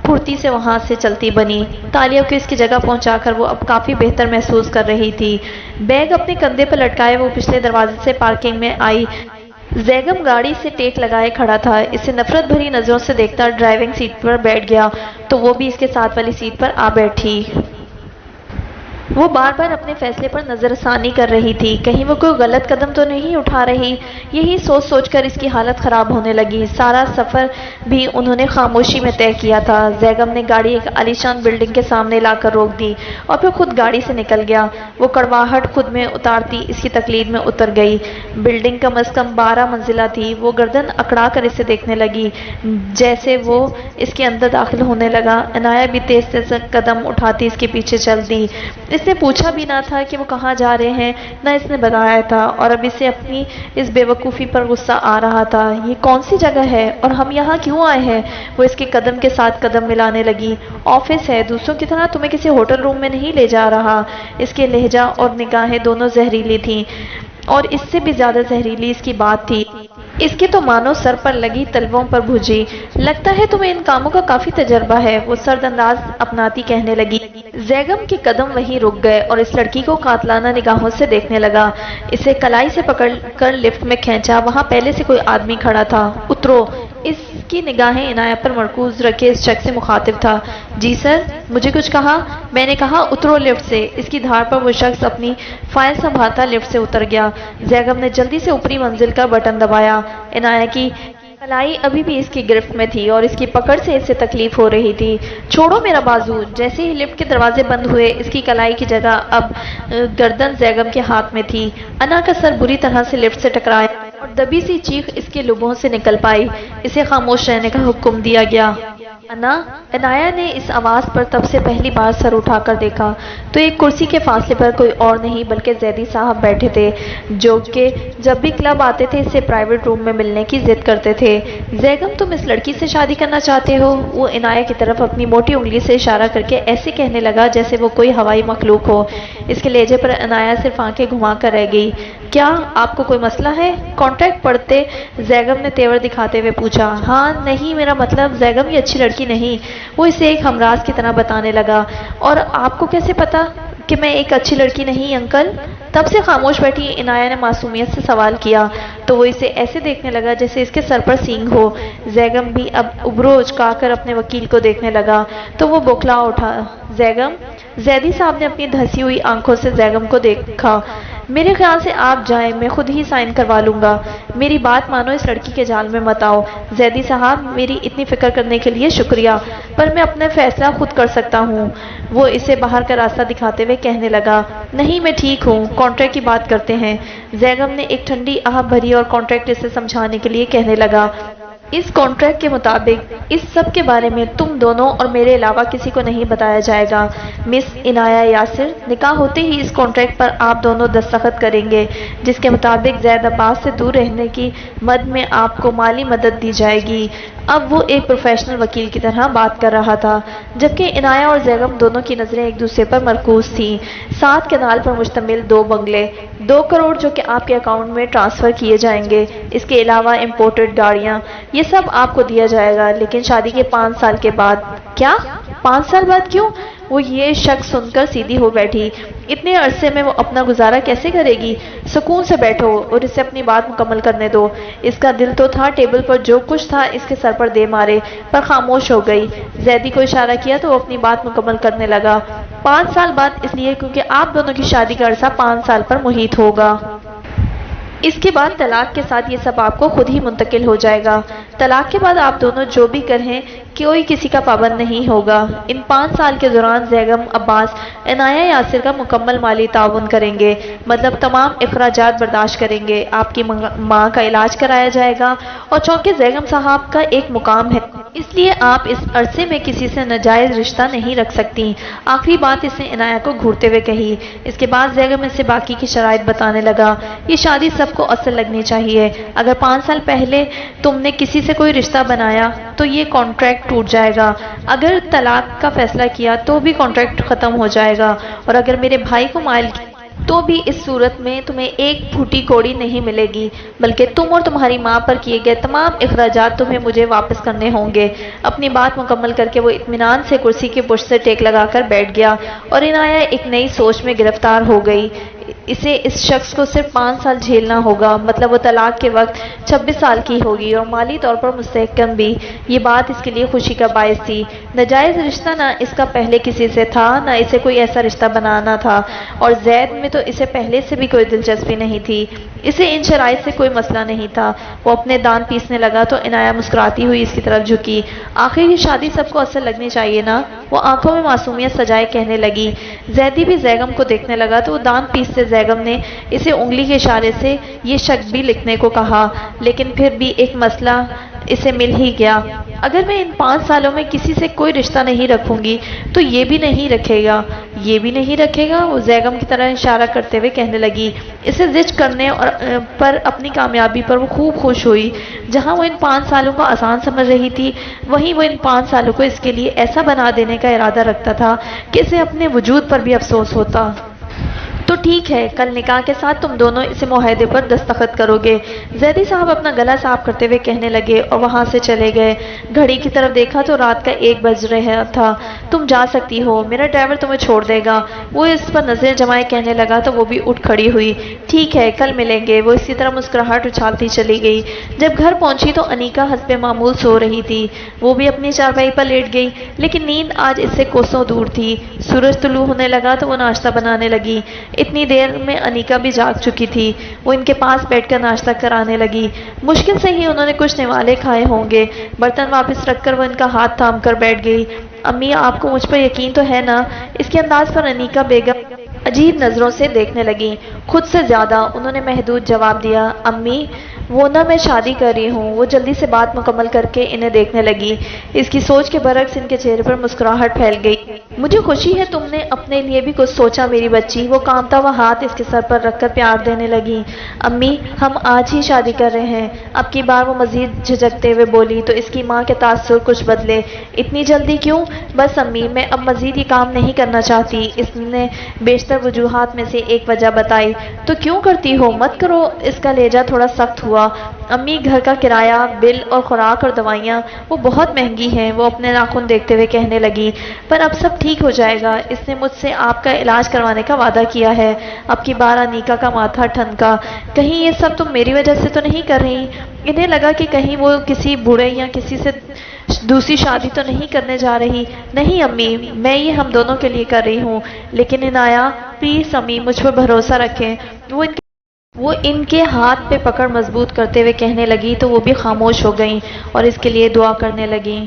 پھرتی سے وہاں سے چلتی بنی۔ تالیہ کو اس کی جگہ پہنچا کر وہ اب کافی بہتر محسوس کر رہی تھی۔ بیگ اپنے کندھے پر لٹکائے وہ پچھلے دروازے سے پارکنگ میں آئی۔ زیگم گاڑی سے ٹیک لگائے کھڑا تھا، اسے نفرت بھری نظروں سے دیکھتا ڈرائیونگ سیٹ پر بیٹھ گیا تو وہ بھی اس کے ساتھ والی سیٹ پر آ بیٹھی۔ وہ بار بار اپنے فیصلے پر نظر ثانی کر رہی تھی، کہیں وہ کوئی غلط قدم تو نہیں اٹھا رہی۔ یہی سوچ سوچ کر اس کی حالت خراب ہونے لگی۔ سارا سفر بھی انہوں نے خاموشی میں طے کیا تھا۔ زیگم نے گاڑی ایک عالیشان بلڈنگ کے سامنے لا کر روک دی اور پھر خود گاڑی سے نکل گیا۔ وہ کڑواہٹ خود میں اتارتی اس کی تقلید میں اتر گئی۔ بلڈنگ کم از کم 12 منزلہ تھی۔ وہ گردن اکڑا کر اسے دیکھنے لگی۔ جیسے وہ اس کے اندر داخل ہونے لگا، عنایہ بھی تیز تیز قدم اٹھاتی اس کے پیچھے چل دی۔ اس نے پوچھا بھی نہ تھا کہ وہ کہاں جا رہے ہیں، نہ اس نے بتایا تھا، اور اب اسے اپنی اس بے وقوفی پر غصہ آ رہا تھا۔ یہ کون سی جگہ ہے اور ہم یہاں کیوں آئے ہیں؟ وہ اس کے قدم کے ساتھ قدم ملانے لگی۔ آفس ہے، دوسروں کی طرح تمہیں کسی ہوٹل روم میں نہیں لے جا رہا۔ اس کے لہجہ اور نگاہیں دونوں زہریلی تھیں، اور اس سے بھی زیادہ زہریلی اس کی بات تھی۔ اس کے تو مانو سر پر لگی تلووں پر بھوجی۔ لگتا ہے تمہیں ان کاموں کا کافی تجربہ ہے، وہ سرد انداز اپناتی کہنے لگی۔ زیگم کے قدم وہیں رک گئے اور اس لڑکی کو قاتلانہ نگاہوں سے دیکھنے لگا۔ اسے کلائی سے پکڑ کر لفٹ میں کھینچا۔ وہاں پہلے سے کوئی آدمی کھڑا تھا۔ اترو۔ اس کی نگاہیں عنایہ پر مرکوز رکھے اس شخص سے مخاطب تھا۔ جی سر، مجھے کچھ کہا؟ میں نے کہا اترو لفٹ سے۔ اس کی دھار پر وہ شخص اپنی فائل سنبھالتا لفٹ سے اتر گیا۔ زیگم نے جلدی سے اوپری منزل کا بٹن دبایا۔ عنایہ کی کلائی ابھی بھی اس کی گرفت میں تھی اور اس کی پکڑ سے اسے تکلیف ہو رہی تھی۔ چھوڑو میرا بازو۔ جیسے ہی لفٹ کے دروازے بند ہوئے اس کی کلائی کی جگہ اب گردن زیگم کے ہاتھ میں تھی۔ انا کا سر بری طرح سے لفٹ سے ٹکرایا اور دبی سی چیخ اس کے لبوں سے نکل پائی۔ اسے خاموش رہنے کا حکم دیا گیا۔ انا، عنایہ نے اس آواز پر تب سے پہلی بار سر اٹھا کر دیکھا تو ایک کرسی کے فاصلے پر کوئی اور نہیں بلکہ زیدی صاحب بیٹھے تھے، جو کہ جب بھی کلب آتے تھے اس سے پرائیویٹ روم میں ملنے کی ضد کرتے تھے۔ زیگم، تم اس لڑکی سے شادی کرنا چاہتے ہو؟ وہ عنایہ کی طرف اپنی موٹی انگلی سے اشارہ کر کے ایسے کہنے لگا جیسے وہ کوئی ہوائی مخلوق ہو۔ اس کے لہجے پر عنایہ صرف آنکھیں گھما کر رہ گئی۔ کیا آپ کو کوئی مسئلہ ہے؟ کانٹریکٹ پڑھتے زیگم نے تیور دکھاتے ہوئے پوچھا۔ ہاں، نہیں، میرا مطلب زیگم یہ اچھی لڑکی نہیں، وہ اسے ایک ہمراز کی طرح بتانے لگا۔ اور آپ کو کیسے پتا؟ کہ میں ایک اچھی لڑکی نہیں انکل؟ تب سے خاموش بیٹھی عنایہ نے معصومیت سے سوال کیا تو وہ اسے ایسے دیکھنے لگا جیسے اس کے سر پر سینگ ہو۔ زیگم بھی اب ابرو اچکا کر اپنے وکیل کو دیکھنے لگا تو وہ بوکھلا اٹھا۔ زیگم؟ زیدی صاحب نے اپنی دھسی ہوئی آنکھوں سے زیگم کو دیکھا۔ میرے خیال سے آپ جائیں، میں خود ہی سائن کروا لوں گا۔ میری بات مانو، اس لڑکی کے جال میں مت آؤ۔ زیدی صاحب، میری اتنی فکر کرنے کے لیے شکریہ، پر میں اپنا فیصلہ خود کر سکتا ہوں۔ وہ اسے باہر کا راستہ دکھاتے ہوئے کہنے لگا۔ نہیں، میں ٹھیک ہوں، کانٹریکٹ کی بات کرتے ہیں۔ زیگم نے ایک ٹھنڈی آہ بھری اور کانٹریکٹ اسے سمجھانے کے لیے کہنے لگا۔ اس کانٹریکٹ کے مطابق اس سب کے بارے میں تم دونوں اور میرے علاوہ کسی کو نہیں بتایا جائے گا۔ مس عنایہ یاسر، نکاح ہوتے ہی اس کانٹریکٹ پر آپ دونوں دستخط کریں گے، جس کے مطابق زید عباس سے دور رہنے کی مد میں آپ کو مالی مدد دی جائے گی۔ اب وہ ایک پروفیشنل وکیل کی طرح بات کر رہا تھا، جبکہ عنایہ اور زیگم دونوں کی نظریں ایک دوسرے پر مرکوز تھیں۔ 7 کنال پر مشتمل 2 بنگلے، 2 کروڑ جو کہ آپ کے اکاؤنٹ میں ٹرانسفر کیے جائیں گے، اس کے علاوہ امپورٹڈ گاڑیاں، یہ سب آپ کو دیا جائے گا، لیکن شادی کے 5 سال کے بعد۔ کیا 5 سال بعد؟ کیوں؟ وہ یہ شخص سن کر سیدھی ہو بیٹھی۔ اتنے عرصے میں وہ اپنا گزارا کیسے کرے گی؟ سکون سے بیٹھو اور اسے اپنی بات مکمل کرنے دو۔ اس کا دل تو تھا ٹیبل پر جو کچھ تھا اس کے سر پر دے مارے، پر خاموش ہو گئی۔ زیدی کو اشارہ کیا تو وہ اپنی بات مکمل کرنے لگا۔ 5 سال بعد اس لیے کیونکہ آپ دونوں کی شادی کا عرصہ 5 سال پر محیط ہوگا۔ اس کے بعد طلاق کے ساتھ یہ سب آپ کو خود ہی منتقل ہو جائے گا۔ طلاق کے بعد آپ دونوں جو بھی کریں کوئی کسی کا پابند نہیں ہوگا۔ ان 5 سال کے دوران زیگم عباس عنایہ یاسر کا مکمل مالی تعاون کریں گے، مطلب تمام اخراجات برداشت کریں گے۔ آپ کی ماں کا علاج کرایا جائے گا، اور چونکہ زیگم صاحب کا ایک مقام ہے اس لیے آپ اس عرصے میں کسی سے ناجائز رشتہ نہیں رکھ سکتی۔ آخری بات اس نے عنایہ کو گھورتے ہوئے کہی۔ اس کے بعد زیگم اسے باقی کی شرائط بتانے لگا۔ یہ شادی سب کو اصل لگنی چاہیے۔ اگر 5 سال پہلے تم نے کسی سے کوئی رشتہ بنایا تو یہ کانٹریکٹ ٹوٹ جائے گا۔ اگر طلاق کا فیصلہ کیا تو بھی کانٹریکٹ ختم ہو جائے گا، اور اگر میرے بھائی کو مائل تو بھی اس صورت میں تمہیں ایک پھوٹی کوڑی نہیں ملے گی، بلکہ تم اور تمہاری ماں پر کیے گئے تمام اخراجات تمہیں مجھے واپس کرنے ہوں گے۔ اپنی بات مکمل کر کے وہ اطمینان سے کرسی کے پشت سے ٹیک لگا کر بیٹھ گیا، اور عنایہ ایک نئی سوچ میں گرفتار ہو گئی۔ اسے اس شخص کو صرف 5 سال جھیلنا ہوگا، مطلب وہ طلاق کے وقت 26 سال کی ہوگی اور مالی طور پر مستحکم بھی۔ یہ بات اس کے لیے خوشی کا باعث تھی۔ ناجائز رشتہ نہ اس کا پہلے کسی سے تھا، نہ اسے کوئی ایسا رشتہ بنانا تھا، اور زید میں تو اسے پہلے سے بھی کوئی دلچسپی نہیں تھی۔ اسے ان شرائط سے کوئی مسئلہ نہیں تھا۔ وہ اپنے دان پیسنے لگا تو عنایہ مسکراتی ہوئی اس کی طرف جھکی۔ آخر یہ شادی سب کو اصل لگنی چاہیے نا؟ وہ آنکھوں میں معصومیت سجائے کہنے لگی۔ زیدی بھی زیگم کو دیکھنے لگا تو وہ دان پیستے زیگم نے اسے انگلی کے اشارے سے یہ شک بھی لکھنے کو کہا، لیکن پھر بھی ایک مسئلہ اسے مل ہی گیا۔ اگر میں ان 5 سالوں میں کسی سے کوئی رشتہ نہیں رکھوں گی تو یہ بھی نہیں رکھے گا، یہ بھی نہیں رکھے گا، وہ زیگم کی طرح اشارہ کرتے ہوئے کہنے لگی۔ اسے زج کرنے پر اپنی کامیابی پر وہ خوب خوش ہوئی۔ جہاں وہ ان 5 سالوں کو آسان سمجھ رہی تھی، وہیں وہ ان 5 سالوں کو اس کے لیے ایسا بنا دینے کا ارادہ رکھتا تھا کہ اسے اپنے وجود پر بھی افسوس ہوتا۔ تو ٹھیک ہے، کل نکاح کے ساتھ تم دونوں اسے معاہدے پر دستخط کرو گے، زیدی صاحب اپنا گلا صاف کرتے ہوئے کہنے لگے اور وہاں سے چلے گئے۔ گھڑی کی طرف دیکھا تو رات کا 1 بج رہا تھا۔ تم جا سکتی ہو، میرا ڈرائیور تمہیں چھوڑ دے گا، وہ اس پر نظریں جمائے کہنے لگا تو وہ بھی اٹھ کھڑی ہوئی۔ ٹھیک ہے، کل ملیں گے، وہ اسی طرح مسکراہٹ اچھالتی چلی گئی۔ جب گھر پہنچی تو انیکا حسب معمول سو رہی تھی۔ وہ بھی اپنی چارپائی پر لیٹ گئی، لیکن نیند آج اس سے کوسوں دور تھی۔ سورج طلوع ہونے لگا تو وہ ناشتہ بنانے لگی۔ اتنی دیر میں انیکا بھی جاگ چکی تھی۔ وہ ان کے پاس بیٹھ کر ناشتہ کرانے لگی۔ مشکل سے ہی انہوں نے کچھ نوالے کھائے ہوں گے۔ برتن واپس رکھ کر وہ ان کا ہاتھ تھام کر بیٹھ گئی۔ امی، آپ کو مجھ پر یقین تو ہے نا؟ اس کے انداز پر انیکا بیگم عجیب نظروں سے دیکھنے لگی۔ خود سے زیادہ، انہوں نے محدود جواب دیا۔ امی، وہ نہ میں شادی کر رہی ہوں۔ وہ جلدی سے بات مکمل کر کے انہیں دیکھنے لگی۔ اس کی سوچ کے برعکس ان کے چہرے پر مسکراہٹ پھیل گئی۔ مجھے خوشی ہے تم نے اپنے لیے بھی کچھ سوچا میری بچی۔ وہ کانپتا ہوا ہاتھ اس کے سر پر رکھ کر پیار دینے لگی۔ امی، ہم آج ہی شادی کر رہے ہیں۔ اب کی بار وہ مزید جھجکتے ہوئے بولی تو اس کی ماں کے تاثر کچھ بدلے۔ اتنی جلدی کیوں؟ بس امی، میں اب مزید یہ کام نہیں کرنا چاہتی۔ اس نے بیشتر وجوہات میں سے ایک وجہ بتائی۔ تو کیوں کرتی ہو؟ مت کرو۔ اس کا لہجہ تھوڑا سخت ہوا۔ امی گھر کا کرایہ، بل اور خوراک اور دوائیاں وہ بہت مہنگی ہیں، وہ اپنے ناخن دیکھتے ہوئے کہنے لگی۔ پر اب سب ٹھیک ہو جائے گا، اس نے مجھ سے آپ کا علاج کروانے کا وعدہ کیا ہے۔ اب کی بار انیکا کا ماتھا ٹھنکا، کہیں یہ سب تم میری وجہ سے تو نہیں کر رہی؟ انہیں لگا کہ کہیں وہ کسی بوڑھے یا کسی سے دوسری شادی تو نہیں کرنے جا رہی۔ نہیں امی، میں یہ ہم دونوں کے لیے کر رہی ہوں۔ لیکن عنایا پلیز امی مجھ پر بھروسہ رکھیں۔ وہ ان کے ہاتھ پہ پکڑ مضبوط کرتے ہوئے کہنے لگی تو وہ بھی خاموش ہو گئیں اور اس کے لیے دعا کرنے لگیں۔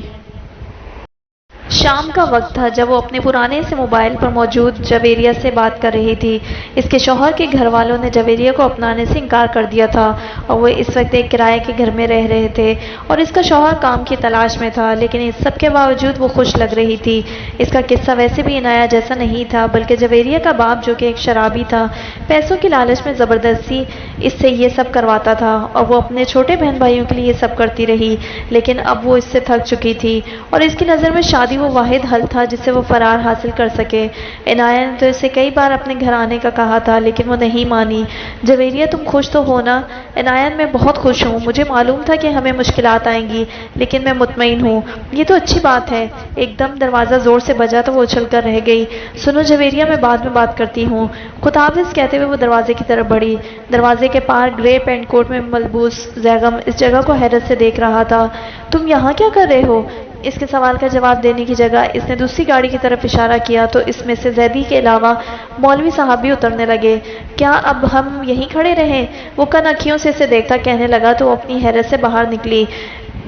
شام کا وقت تھا جب وہ اپنے پرانے سے موبائل پر موجود جویریہ سے بات کر رہی تھی۔ اس کے شوہر کے گھر والوں نے جویریہ کو اپنانے سے انکار کر دیا تھا اور وہ اس وقت ایک کرائے کے گھر میں رہ رہے تھے اور اس کا شوہر کام کی تلاش میں تھا، لیکن اس سب کے باوجود وہ خوش لگ رہی تھی۔ اس کا قصہ ویسے بھی عنایا جیسا نہیں تھا، بلکہ جویریہ کا باپ جو کہ ایک شرابی تھا، پیسوں کی لالچ میں زبردستی اس سے یہ سب کرواتا تھا اور وہ اپنے چھوٹے بہن بھائیوں کے لیے یہ سب کرتی رہی، لیکن اب وہ اس سے تھک چکی تھی اور اس کی نظر میں شادی وہ واحد حل تھا جس سے وہ فرار حاصل کر سکے۔ عنایا نے تو اسے کئی بار اپنے گھر آنے کا کہا تھا، لیکن وہ نہیں مانی۔ جویریہ تم خوش تو ہو نا؟ عنایا میں بہت خوش ہوں، مجھے معلوم تھا کہ ہمیں مشکلات آئیں گی، لیکن میں مطمئن ہوں۔ یہ تو اچھی بات ہے۔ ایک دم دروازہ زور سے بجا تو وہ اچھل کر رہ گئی۔ سنو جویریہ، میں بعد میں بات کرتی ہوں۔ خداحافظ کہتے ہوئے وہ دروازے کی طرف بڑھی۔ دروازے کے پار گرے پینٹ کوٹ میں ملبوس زیغم اس جگہ کو حیرت سے دیکھ رہا تھا۔ تم یہاں کیا کر رہے ہو؟ اس کے سوال کا جواب دینے کی جگہ اس نے دوسری گاڑی کی طرف اشارہ کیا تو اس میں سے زیدی کے علاوہ مولوی صاحب بھی اترنے لگے۔ کیا اب ہم یہیں کھڑے رہیں؟ وہ کن اکھیوں سے اسے دیکھتا کہنے لگا تو وہ اپنی حیرت سے باہر نکلی۔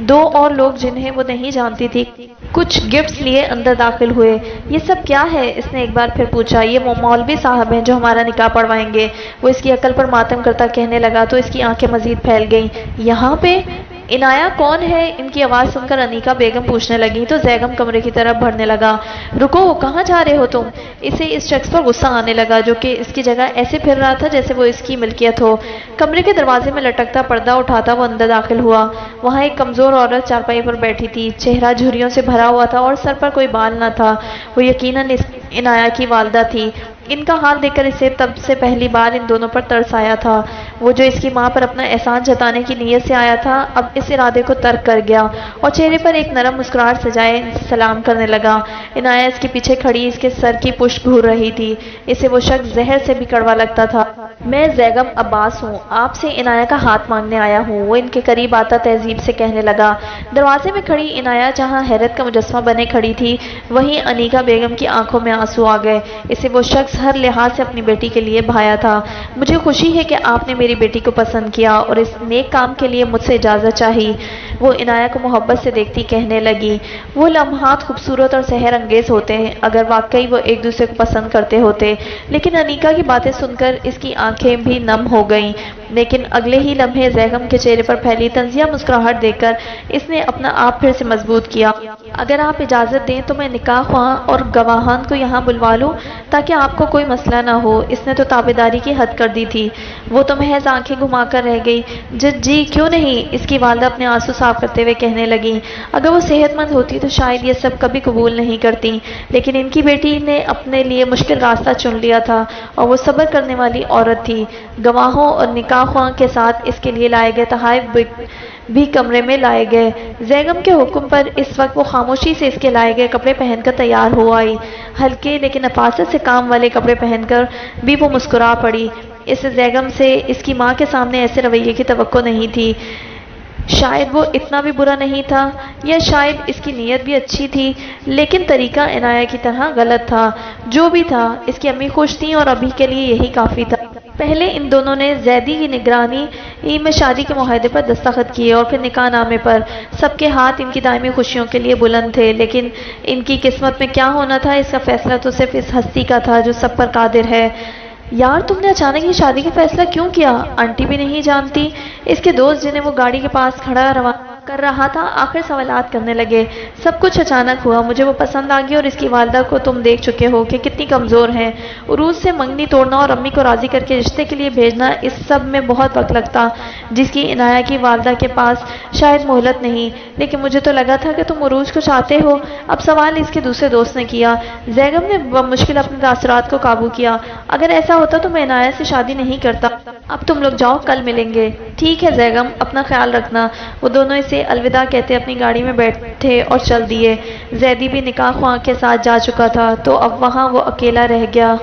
دو اور لوگ جنہیں وہ نہیں جانتی تھی کچھ گفٹس لیے اندر داخل ہوئے۔ یہ سب کیا ہے؟ اس نے ایک بار پھر پوچھا۔ یہ مولوی صاحب ہیں جو ہمارا نکاح پڑھوائیں گے، وہ اس کی عقل پر ماتم کرتا کہنے لگا تو اس کی آنکھیں مزید پھیل گئیں۔ یہاں پہ؟ عنایا کون ہے؟ ان کی آواز سن کر انیکا بیگم پوچھنے لگی تو زیغم کمرے کی طرف بڑھنے لگا۔ رکو، کہاں جا رہے ہو تم؟ اسے اس شخص پر غصہ آنے لگا جو کہ اس کی جگہ ایسے پھر رہا تھا جیسے وہ اس کی ملکیت ہو۔ کمرے کے دروازے میں لٹکتا پردہ اٹھاتا وہ اندر داخل ہوا۔ وہاں ایک کمزور عورت چارپائی پر بیٹھی تھی، چہرہ جھریوں سے بھرا ہوا تھا اور سر پر کوئی بال نہ تھا۔ وہ یقیناً عنایا کی والدہ تھی۔ ان کا حال دیکھ کر اسے تب سے پہلی بار ان دونوں پر ترس آیا تھا۔ وہ جو اس کی ماں پر اپنا احسان جتانے کی نیت سے آیا تھا اب اس ارادے کو ترک کر گیا اور چہرے پر ایک نرم مسکراہٹ سجائے سلام کرنے لگا۔ عنایا اس کے پیچھے کھڑی اس کے سر کی پشت گھور رہی تھی۔ اسے وہ شخص زہر سے بھی کڑوا لگتا تھا۔ میں زیغم عباس ہوں، آپ سے عنایا کا ہاتھ مانگنے آیا ہوں، وہ ان کے قریب آتا تہذیب سے کہنے لگا۔ دروازے میں کھڑی عنایا جہاں حیرت کا مجسمہ بنے کھڑی تھی وہیں انیکا بیگم کی آنکھوں میں آنسو آ گئے۔ اسے وہ شخص ہر لحاظ سے اپنی بیٹی کے لیے بھایا تھا۔ مجھے خوشی ہے کہ آپ نے میری بیٹی کو پسند کیا اور اس نیک کام کے لیے مجھ سے اجازت چاہی، وہ عنایا کو محبت سے دیکھتی کہنے لگی۔ وہ لمحات خوبصورت اور سحر انگیز ہوتے ہیں اگر واقعی وہ ایک دوسرے کو پسند کرتے ہوتے، لیکن انیکا کی باتیں سن کر اس کی آنکھیں بھی نم ہو گئیں۔ لیکن اگلے ہی لمحے زیغم کے چہرے پر پھیلی طنزیہ مسکراہٹ دیکھ کر اس نے اپنا آپ پھر سے مضبوط کیا۔ اگر آپ اجازت دیں تو میں نکاح خواہاں اور گواہان کو یہاں بلوا لوں تاکہ آپ کو کوئی مسئلہ نہ ہو۔ اس نے تو تابعداری کی حد کر دی تھی۔ وہ تو محض آنکھیں گھما کر رہ گئی۔ جی کیوں نہیں، اس کی والدہ اپنے آنسو صاف کرتے ہوئے کہنے لگی۔ اگر وہ صحت مند ہوتی تو شاید یہ سب کبھی قبول نہیں کرتی، لیکن ان کی بیٹی نے اپنے لیے مشکل راستہ چن لیا تھا اور وہ صبر کرنے والی عورت تھی۔ گواہوں اور نکاح خواہاں کے ساتھ اس کے لیے لائے گئے تحائف بھی کمرے میں لائے گئے۔ زیغم کے حکم پر اس وقت وہ خاموشی سے اس کے لائے گئے کپڑے پہن کر تیار ہو آئی۔ ہلکے لیکن نفاست سے کام والے کپڑے پہن کر بھی وہ مسکرا پڑی۔ اس زیغم سے اس کی ماں کے سامنے ایسے رویے کی توقع نہیں تھی۔ شاید وہ اتنا بھی برا نہیں تھا یا شاید اس کی نیت بھی اچھی تھی، لیکن طریقہ عنایا کی طرح غلط تھا۔ جو بھی تھا اس کی امی خوش تھیں اور ابھی کے لیے یہی کافی تھا۔ پہلے ان دونوں نے زیدی کی نگرانی میں شادی کے معاہدے پر دستخط کیے اور پھر نکاح نامے پر۔ سب کے ہاتھ ان کی دائمی خوشیوں کے لیے بلند تھے، لیکن ان کی قسمت میں کیا ہونا تھا اس کا فیصلہ تو صرف اس ہستی کا تھا جو سب پر قادر ہے۔ یار تم نے اچانک یہ شادی کا فیصلہ کیوں کیا؟ آنٹی بھی نہیں جانتی؟ اس کے دوست جنہیں وہ گاڑی کے پاس کھڑا کر رہا تھا آخر سوالات کرنے لگے۔ سب کچھ اچانک ہوا، مجھے وہ پسند آ گئی اور اس کی والدہ کو تم دیکھ چکے ہو کہ کتنی کمزور ہیں۔ عروج سے منگنی توڑنا اور امی کو راضی کر کے رشتے کے لیے بھیجنا، اس سب میں بہت وقت لگتا جس کی عنایا کی والدہ کے پاس شاید مہلت نہیں، لیکن مجھے تو لگا تھا کہ تم عروج کو چاہتے ہو۔ اب سوال اس کے دوسرے دوست نے کیا۔ زیغم نے بمشکل اپنے تاثرات کو قابو کیا۔ اگر ایسا ہوتا تو میں عنایا سے شادی نہیں کرتا۔ اب تم لوگ جاؤ، کل ملیں گے۔ ٹھیک ہے زیغم، اپنا خیال رکھنا۔ وہ دونوں اسے الوداع کہتے اپنی گاڑی میں بیٹھے اور چل دیے۔ زیدی بھی نکاح خواں کے ساتھ جا چکا تھا تو اب وہاں وہ اکیلا رہ گیا۔